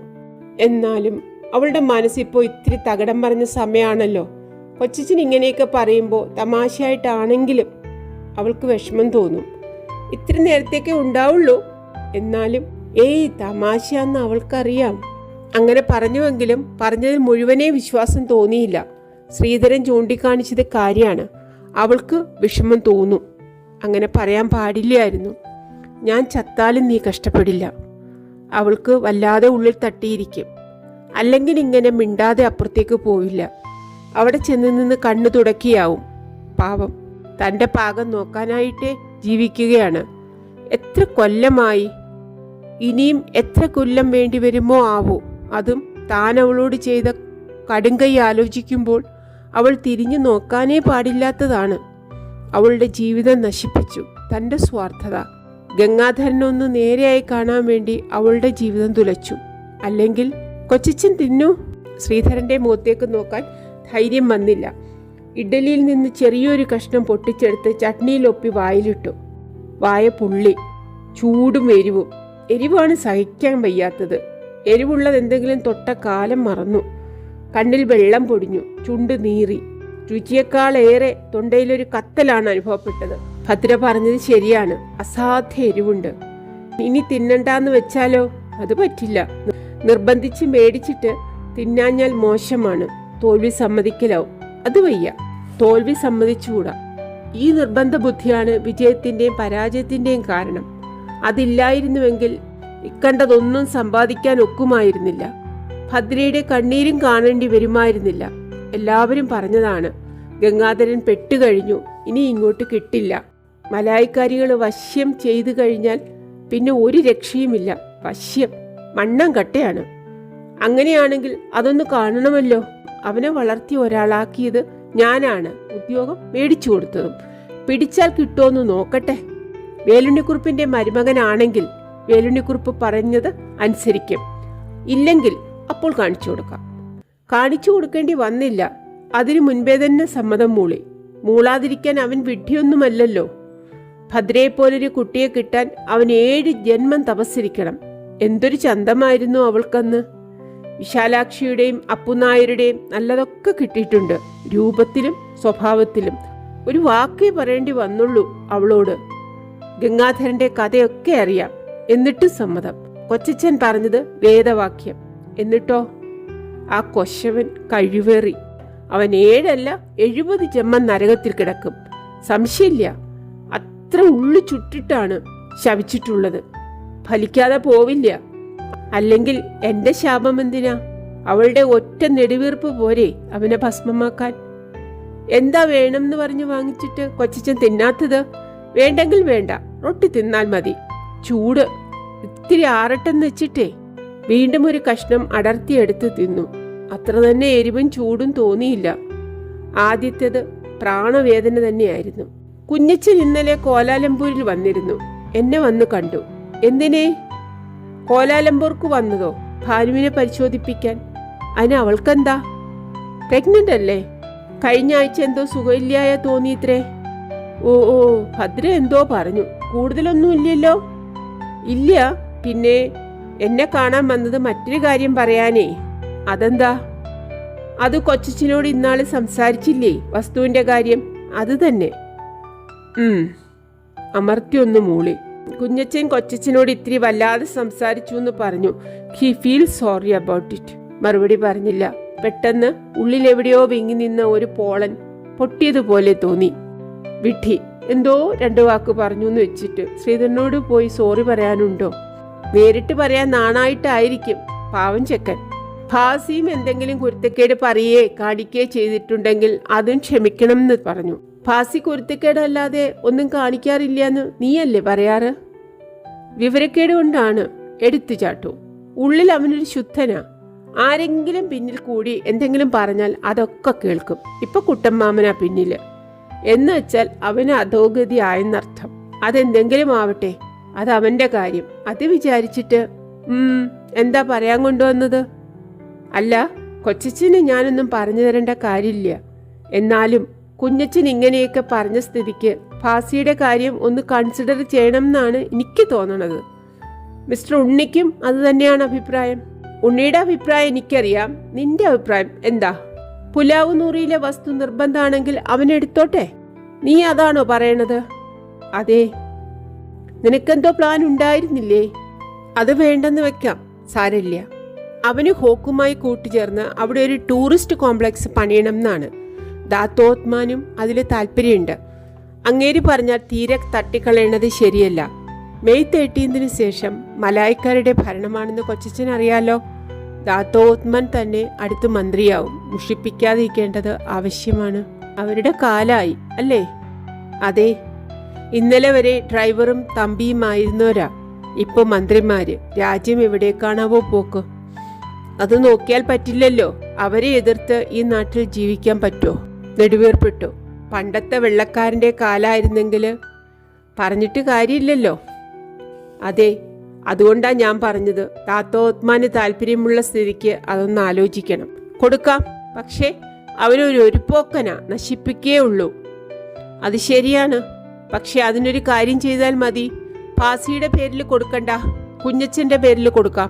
എന്നാലും അവളുടെ മനസ്സിപ്പോ ഇത്തിരി തകടം പറഞ്ഞ സമയമാണല്ലോ. കൊച്ചച്ചൻ ഇങ്ങനെയൊക്കെ പറയുമ്പോൾ തമാശയായിട്ടാണെങ്കിലും അവൾക്ക് വിഷമം തോന്നും. ഇത്തിരി നേരത്തേക്കേ ഉണ്ടാവുള്ളൂ. എന്നാലും ഏയ് തമാശയാന്ന് അവൾക്കറിയാം. അങ്ങനെ പറഞ്ഞുവെങ്കിലും പറഞ്ഞതിൽ മുഴുവനേ വിശ്വാസം തോന്നിയില്ല. ശ്രീധരൻ ചൂണ്ടിക്കാണിച്ചത് കാര്യമാണ്. അവൾക്ക് വിഷമം തോന്നും. അങ്ങനെ പറയാൻ പാടില്ലായിരുന്നു. ഞാൻ ചത്താലും നീ കഷ്ടപ്പെടില്ല. അവൾക്ക് വല്ലാതെ ഉള്ളിൽ തട്ടിയിരിക്കും. അല്ലെങ്കിൽ ഇങ്ങനെ മിണ്ടാതെ അപ്പുറത്തേക്ക് പോവില്ല. അവിടെ ചെന്ന് നിന്ന് കണ്ണു തുടക്കിയാവും. പാവം, തൻ്റെ പാകം നോക്കാനായിട്ടേ ജീവിക്കുകയാണ്. എത്ര കൊല്ലമായി, ഇനിയും എത്ര കൊല്ലം വേണ്ടി വരുമോ ആവോ. അതും താൻ അവളോട് ചെയ്ത കടുങ്കൈ ആലോചിക്കുമ്പോൾ അവൾ തിരിഞ്ഞു നോക്കാനേ പാടില്ലാത്തതാണ്. അവളുടെ ജീവിതം നശിപ്പിച്ചു തൻ്റെ സ്വാർത്ഥത. ഗംഗാധരനൊന്ന് നേരെയായി കാണാൻ വേണ്ടി അവളുടെ ജീവിതം തുലച്ചു. അല്ലെങ്കിൽ കൊച്ചച്ഛൻ തിന്നു. ശ്രീധരന്റെ മുഖത്തേക്ക് നോക്കാൻ ധൈര്യം വന്നില്ല. ഇഡലിയിൽ നിന്ന് ചെറിയൊരു കഷ്ണം പൊട്ടിച്ചെടുത്ത് ചട്നിയിലൊപ്പി വായിലിട്ടു. വായ പുള്ളി. ചൂടും എരിവും. എരിവാണ് സഹിക്കാൻ വയ്യാത്തത്. എരിവുള്ളത് എന്തെങ്കിലും തൊട്ട കാലം മറന്നു. കണ്ണിൽ വെള്ളം പൊടിഞ്ഞു. ചുണ്ട് നീറി. രുചിയേക്കാളേറെ തൊണ്ടയിലൊരു കത്തലാണ് അനുഭവപ്പെട്ടത്. ഭദ്ര പറഞ്ഞത് ശരിയാണ്. അസാധ്യ എരിവുണ്ട്. ഇനി തിന്നണ്ടാന്ന് വെച്ചാലോ? അത് പറ്റില്ല. നിർബന്ധിച്ച് മേടിച്ചിട്ട് തിന്നാഞ്ഞാൽ മോശമാണ്. തോൽവി സമ്മതിക്കലാവും. അത് വയ്യ. തോൽവി സമ്മതിച്ചുകൂടാ. ഈ നിർബന്ധ ബുദ്ധിയാണ് വിജയത്തിന്റെയും പരാജയത്തിന്റെയും കാരണം. അതില്ലായിരുന്നുവെങ്കിൽ ഇക്കണ്ടതൊന്നും സമ്പാദിക്കാൻ ഒക്കുമായിരുന്നില്ല. ഭദ്രയുടെ കണ്ണീരും കാണേണ്ടി വരുമായിരുന്നില്ല. എല്ലാവരും പറഞ്ഞതാണ്, ഗംഗാധരൻ പെട്ടുകഴിഞ്ഞു, ഇനി ഇങ്ങോട്ട് കിട്ടില്ല. മലായിക്കാരികൾ വശ്യം ചെയ്തു കഴിഞ്ഞാൽ പിന്നെ ഒരു രക്ഷയുമില്ല. വശ്യം മണ്ണം കട്ടയാണ്. അങ്ങനെയാണെങ്കിൽ അതൊന്ന് കാണണമല്ലോ. അവനെ വളർത്തി ഒരാളാക്കിയത് ഞാനാണ്. ഉദ്യോഗം മേടിച്ചു കൊടുത്തതും. പിടിച്ചാൽ കിട്ടുമെന്ന് നോക്കട്ടെ. വേലുണ്ണിക്കുറുപ്പിന്റെ മരുമകനാണെങ്കിൽ വേലുണ്ണിക്കുറുപ്പ് പറഞ്ഞത് അനുസരിക്കും. ഇല്ലെങ്കിൽ അപ്പോൾ കാണിച്ചു കൊടുക്കാം. കാണിച്ചു കൊടുക്കേണ്ടി വന്നില്ല. അതിനു മുൻപേ തന്നെ സമ്മതം മൂളി. മൂളാതിരിക്കാൻ അവൻ വിഡ്ഢിയൊന്നുമല്ലല്ലോ. ഭദ്രയെപ്പോലൊരു കുട്ടിയെ കിട്ടാൻ അവൻ 7 ജന്മം തപസ്സിരിക്കണം. എന്തൊരു ചന്തമായിരുന്നു അവൾക്കന്ന്. വിശാലാക്ഷിയുടെയും അപ്പുനായരുടെയും നല്ലതൊക്കെ കിട്ടിയിട്ടുണ്ട്. രൂപത്തിലും സ്വഭാവത്തിലും. ഒരു വാക്കേ പറയേണ്ടി വന്നുള്ളൂ അവളോട്. ഗംഗാധരന്റെ കഥയൊക്കെ അറിയാം. എന്നിട്ടും സമ്മതം. കൊച്ചച്ഛൻ പറഞ്ഞത് വേദവാക്യം. എന്നിട്ടോ ആ കൊശവൻ കഴിവേറി. അവൻ 7 അല്ല 70 ജന്മം നരകത്തിൽ കിടക്കും. സംശയമില്ല. അത്ര ഉള്ളു ചുട്ടിട്ടാണ് ശപിച്ചിട്ടുള്ളത്. ഫലിക്കാതെ പോവില്ല. അല്ലെങ്കിൽ എന്റെ ശാപം എന്തിനാ? അവളുടെ ഒറ്റ നെടുവീർപ്പ് പോരെ അവനെ ഭസ്മമാക്കാൻ. എന്താ വേണമെന്ന് പറഞ്ഞു വാങ്ങിച്ചിട്ട് കൊച്ചച്ഛൻ തിന്നാത്തത്? വേണ്ടെങ്കിൽ വേണ്ട, റൊട്ടി തിന്നാൽ മതി. ചൂട് ഇത്തിരി ആറട്ടെന്ന് വെച്ചിട്ടേ വീണ്ടും ഒരു കഷ്ണം അടർത്തിയെടുത്ത് തിന്നു. അത്ര തന്നെ എരിവും ചൂടും തോന്നിയില്ല. ആദ്യത്തേത് പ്രാണവേദന തന്നെയായിരുന്നു. കുഞ്ഞച്ചൻ ഇന്നലെ കോലാലംപൂരിൽ വന്നിരുന്നു. എന്നെ വന്ന് കണ്ടു. എന്തിനേ? കോലാലംപൂർക്ക് വന്നതോ? ഭാനുവിനെ പരിശോധിപ്പിക്കാൻ. അതിന് അവൾക്കെന്താ? പ്രഗ്നന്റ് അല്ലേ? കഴിഞ്ഞ ആഴ്ച എന്തോ സുഖമില്ലായ തോന്നിയിത്രേ. ഓ ഓ, ഭദ്ര എന്തോ പറഞ്ഞു. കൂടുതലൊന്നുമില്ലല്ലോ? ഇല്ല. പിന്നെ എന്നെ കാണാൻ വന്നത് മറ്റൊരു കാര്യം പറയാനേ. അതെന്താ? അത് കൊച്ചച്ഛനോട് ഇന്നാള് സംസാരിച്ചില്ലേ, വസ്തുവിന്റെ കാര്യം? അത് തന്നെ. അമർത്തിയൊന്ന് മൂളി. കുഞ്ഞച്ചൻ കൊച്ചച്ഛനോട് ഇത്തിരി വല്ലാതെ സംസാരിച്ചു എന്ന് പറഞ്ഞു. He feel sorry about it. മറുപടി പറഞ്ഞില്ല. പെട്ടെന്ന് ഉള്ളിലെവിടെയോ വിങ്ങി നിന്ന ഒരു പോളൻ പൊട്ടിയതുപോലെ തോന്നി. വിഡ്ഢി, എന്തോ 2 വാക്ക് പറഞ്ഞു എന്ന് വെച്ചിട്ട് ശ്രീധരനോട് പോയി സോറി പറയാനുണ്ടോ? നേരിട്ട് പറയാൻ നാണായിട്ടായിരിക്കും. പാവം ചെക്കൻ. ഭാസിയും എന്തെങ്കിലും കുരുത്തക്കേട് പറയേ കാണിക്കേ ചെയ്തിട്ടുണ്ടെങ്കിൽ അതും ക്ഷമിക്കണം എന്ന് പറഞ്ഞു. ഭാസി കുരുത്തക്കേടല്ലാതെ ഒന്നും കാണിക്കാറില്ലെന്ന് നീയല്ലേ പറയാറ്? വിവരക്കേട് കൊണ്ടാണ്. എടുത്തു ചാട്ടു. ഉള്ളിൽ അവനൊരു ശുദ്ധനാ. ആരെങ്കിലും പിന്നിൽ കൂടി എന്തെങ്കിലും പറഞ്ഞാൽ അതൊക്കെ കേൾക്കും. ഇപ്പൊ കുട്ടമ്മാമനാ പിന്നില് എന്ന് വെച്ചാൽ അവന് അധോഗതി ആയെന്നർത്ഥം. അതെന്തെങ്കിലും ആവട്ടെ, അത് അവന്റെ കാര്യം. അത് വിചാരിച്ചിട്ട് എന്താ പറയാൻ കൊണ്ടുവന്നത്? അല്ല, കൊച്ചച്ഛന് ഞാനൊന്നും പറഞ്ഞു തരേണ്ട കാര്യമില്ല. എന്നാലും കുഞ്ഞച്ഛൻ ഇങ്ങനെയൊക്കെ പറഞ്ഞ സ്ഥിതിക്ക് ഭാസിയുടെ കാര്യം ഒന്ന് കൺസിഡർ ചെയ്യണം എന്നാണ് എനിക്ക് തോന്നണത്. മിസ്റ്റർ ഉണ്ണിക്കും അത് തന്നെയാണ് അഭിപ്രായം. ഉണ്ണിയുടെ അഭിപ്രായം എനിക്കറിയാം. നിന്റെ അഭിപ്രായം എന്താ? പുലാവ് നൂറിയിലെ വസ്തു നിർബന്ധമാണെങ്കിൽ അവനെടുത്തോട്ടെ. നീ അതാണോ പറയണത്? അതെ. നിനക്കെന്തോ പ്ലാൻ ഉണ്ടായിരുന്നില്ലേ? അത് വേണ്ടെന്ന് വെക്കാം, സാരമില്ല. അവന് ഹോക്കുമായി കൂട്ടുചേർന്ന് അവിടെ ഒരു ടൂറിസ്റ്റ് കോംപ്ലക്സ് പണിയണം എന്നാണ്. ദാത്തോത്മാനും അതിൽ താല്പര്യമുണ്ട്. അങ്ങേര് പറഞ്ഞാൽ തീരെ തട്ടിക്കളയണത് ശരിയല്ല. മെയ് 13 ശേഷം മലായ്ക്കാരുടെ ഭരണമാണെന്ന് കൊച്ചച്ഛൻ അറിയാലോ. ദാത്തോത്മാൻ തന്നെ അടുത്ത് മന്ത്രിയാവും. മുഷിപ്പിക്കാതിരിക്കേണ്ടത് ആവശ്യമാണ്. അവരുടെ കാലായി അല്ലേ? അതെ, ഇന്നലെ വരെ ഡ്രൈവറും തമ്പിയുമായിരുന്നവരാ ഇപ്പൊ മന്ത്രിമാര്. രാജ്യം എവിടേക്കാണാവോ പോക്ക്? അത് നോക്കിയാൽ പറ്റില്ലല്ലോ. അവരെ എതിർത്ത് ഈ നാട്ടിൽ ജീവിക്കാൻ പറ്റുമോ? നെടുവീർപ്പിട്ടു. പണ്ടത്തെ വെള്ളക്കാരൻ്റെ കാലായിരുന്നെങ്കിൽ പറഞ്ഞിട്ട് കാര്യമില്ലല്ലോ. അതെ, അതുകൊണ്ടാ ഞാൻ പറഞ്ഞത്. ദാത്തോത്മാന് താല്പര്യമുള്ള സ്ഥിതിക്ക് അതൊന്ന് ആലോചിക്കണം. കൊടുക്കാം, പക്ഷേ അവനൊരു ഒരുപ്പോക്കനാ, നശിപ്പിക്കേ ഉള്ളൂ. അത് ശരിയാണ്, പക്ഷെ അതിനൊരു കാര്യം ചെയ്താൽ മതി. പാസിയുടെ പേരിൽ കൊടുക്കണ്ട, കുഞ്ഞച്ചന്റെ പേരിൽ കൊടുക്കാം.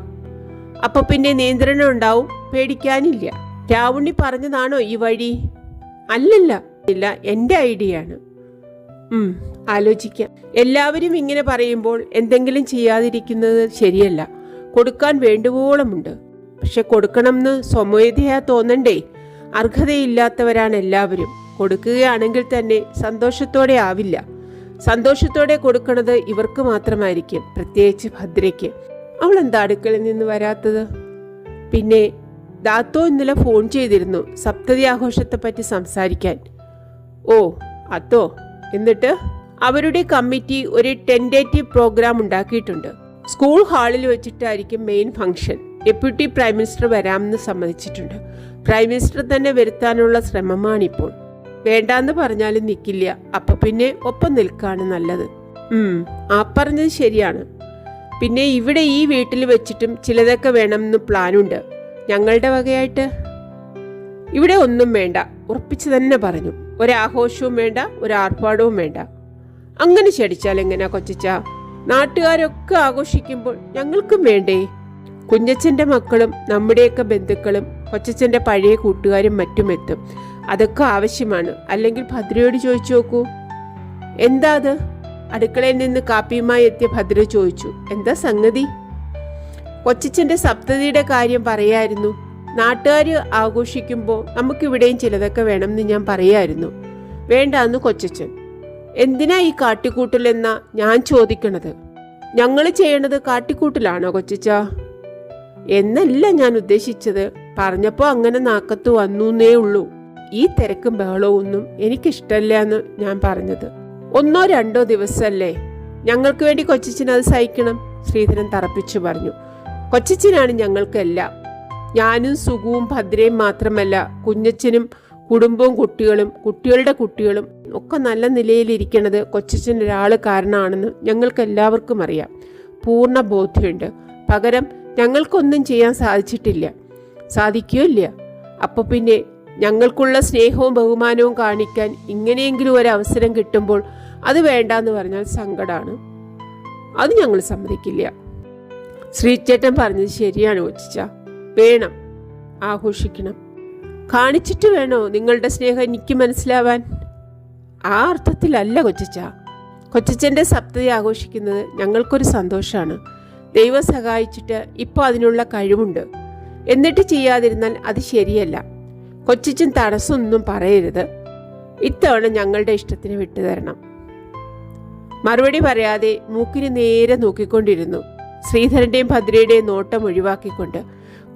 അപ്പൊ പിന്നെ നിയന്ത്രണം ഉണ്ടാവും, പേടിക്കാനില്ല. രാവുണ്ണി പറഞ്ഞതാണോ ഈ വഴി? അല്ലല്ല, ഇല്ല, എൻ്റെ ഐഡിയ ആണ്. ആലോചിക്കാം. എല്ലാവരും ഇങ്ങനെ പറയുമ്പോൾ എന്തെങ്കിലും ചെയ്യാതിരിക്കുന്നത് ശരിയല്ല. കൊടുക്കാൻ വേണ്ടുവോളമുണ്ട്. പക്ഷെ കൊടുക്കണമെന്ന് സ്വമേധയാ തോന്നണ്ടേ? അർഹതയില്ലാത്തവരാണ് എല്ലാവരും. കൊടുക്കുകയാണെങ്കിൽ തന്നെ സന്തോഷത്തോടെ ആവില്ല. സന്തോഷത്തോടെ കൊടുക്കണത് ഇവർക്ക് മാത്രമായിരിക്കും, പ്രത്യേകിച്ച് ഭദ്രയ്ക്ക്. അവൾ എന്താ അടുക്കളയിൽ നിന്ന് വരാത്തത്? പിന്നെ ദാത്തോ ഇന്നലെ ഫോൺ ചെയ്തിരുന്നു സപ്തതി ആഘോഷത്തെപ്പറ്റി സംസാരിക്കാൻ. ഓ അതോ? എന്നിട്ട്? അവരുടെ കമ്മിറ്റി ഒരു ടെൻഡേറ്റീവ് പ്രോഗ്രാം ഉണ്ടാക്കിയിട്ടുണ്ട്. സ്കൂൾ ഹാളിൽ വെച്ചിട്ടായിരിക്കും main function. Deputy prime minister വരാമെന്ന് സമ്മതിച്ചിട്ടുണ്ട്. പ്രൈം മിനിസ്റ്റർ തന്നെ വരുത്താനുള്ള ശ്രമമാണിപ്പോൾ. വേണ്ടാന്ന് പറഞ്ഞാലും നിൽക്കില്ല. അപ്പൊ പിന്നെ ഒപ്പം നിൽക്കാണ് നല്ലത്. ആ പറഞ്ഞത് ശരിയാണ്. പിന്നെ ഇവിടെ ഈ വീട്ടിൽ വെച്ചിട്ടും ചിലതൊക്കെ വേണമെന്ന് പ്ലാനുണ്ട് ഞങ്ങളുടെ വകയായിട്ട്. ഇവിടെ ഒന്നും വേണ്ട, ഉറപ്പിച്ചു തന്നെ പറഞ്ഞു. ഒരാഘോഷവും വേണ്ട, ഒരാർപ്പാടവും വേണ്ട. അങ്ങനെ ക്ഷണിച്ചാൽ എങ്ങനെയാ കൊച്ചച്ച? നാട്ടുകാരൊക്കെ ആഘോഷിക്കുമ്പോൾ ഞങ്ങൾക്കും വേണ്ടേ? കുഞ്ഞച്ചന്റെ മക്കളും നമ്മുടെയൊക്കെ ബന്ധുക്കളും കൊച്ചച്ചന്റെ പഴയ കൂട്ടുകാരും മറ്റും എത്തും. അതൊക്കെ ആവശ്യമാണ്. അല്ലെങ്കിൽ ഭദ്രയോട് ചോദിച്ചു നോക്കൂ. എന്താ അത്? അടുക്കളയിൽ നിന്ന് കാപ്പിയുമായി എത്തിയ ഭദ്ര ചോദിച്ചു. എന്താ സംഗതി? കൊച്ചച്ചന്റെ സപ്തതിയുടെ കാര്യം പറയായിരുന്നു. നാട്ടുകാർ ആഘോഷിക്കുമ്പോൾ നമുക്കിവിടെയും ചിലതൊക്കെ വേണമെന്ന് ഞാൻ പറയായിരുന്നു. വേണ്ടാന്ന് കൊച്ചച്ചൻ. എന്തിനാ ഈ കാട്ടിക്കൂട്ടലെന്നാ ഞാൻ ചോദിക്കണത്. ഞങ്ങൾ ചെയ്യണത് കാട്ടിക്കൂട്ടലാണോ കൊച്ചച്ച? എന്നല്ല ഞാൻ ഉദ്ദേശിച്ചത്. പറഞ്ഞപ്പോൾ അങ്ങനെ നാക്കത്ത് വന്നേ ഉള്ളൂ. ഈ തിരക്കും ബഹളവും ഒന്നും എനിക്കിഷ്ടല്ല എന്ന് ഞാൻ പറഞ്ഞത്. 1-2 ദിവസമല്ലേ, ഞങ്ങൾക്ക് വേണ്ടി കൊച്ചച്ചൻ അത് സഹിക്കണം. ശ്രീധരൻ തറപ്പിച്ചു പറഞ്ഞു. കൊച്ചച്ചനാണ് ഞങ്ങൾക്കെല്ലാം. ഞാനും സുഖവും ഭദ്രയും മാത്രമല്ല, കുഞ്ഞച്ചനും കുടുംബവും കുട്ടികളും കുട്ടികളുടെ കുട്ടികളും ഒക്കെ നല്ല നിലയിലിരിക്കണത് കൊച്ചച്ചൻ ഒരാൾ കാരണമാണെന്ന് ഞങ്ങൾക്ക് എല്ലാവർക്കും അറിയാം. പൂർണ്ണ ബോധ്യമുണ്ട്. പകരം ഞങ്ങൾക്കൊന്നും ചെയ്യാൻ സാധിച്ചിട്ടില്ല, സാധിക്കുകയില്ല. അപ്പോൾ പിന്നെ ഞങ്ങൾക്കുള്ള സ്നേഹവും ബഹുമാനവും കാണിക്കാൻ ഇങ്ങനെയെങ്കിലും ഒരു അവസരം കിട്ടുമ്പോൾ അത് വേണ്ടാന്ന് പറഞ്ഞാൽ സങ്കടമാണ്. അത് ഞങ്ങൾ സമ്മതിക്കില്ല. ശ്രീചേട്ടൻ പറഞ്ഞത് ശരിയാണ് കൊച്ചിച്ച. വേണം, ആഘോഷിക്കണം. കാണിച്ചിട്ട് വേണോ നിങ്ങളുടെ സ്നേഹം എനിക്ക് മനസ്സിലാവാൻ? ആ അർത്ഥത്തിലല്ല കൊച്ചിച്ച. കൊച്ചച്ചൻ്റെ സപ്തതി ആഘോഷിക്കുന്നത് ഞങ്ങൾക്കൊരു സന്തോഷമാണ്. ദൈവം സഹായിച്ചിട്ട് ഇപ്പോൾ അതിനുള്ള കഴിവുണ്ട്. എന്നിട്ട് ചെയ്യാതിരുന്നാൽ അത് ശരിയല്ല. കൊച്ചച്ചൻ തടസ്സമൊന്നും പറയരുത്. ഇത്തവണ ഞങ്ങളുടെ ഇഷ്ടത്തിന് വിട്ടുതരണം. മറുപടി പറയാതെ മൂക്കിന് നേരെ നോക്കിക്കൊണ്ടിരുന്നു. ശ്രീധരന്റെയും ഭദ്രയുടെയും നോട്ടം ഒഴിവാക്കിക്കൊണ്ട്.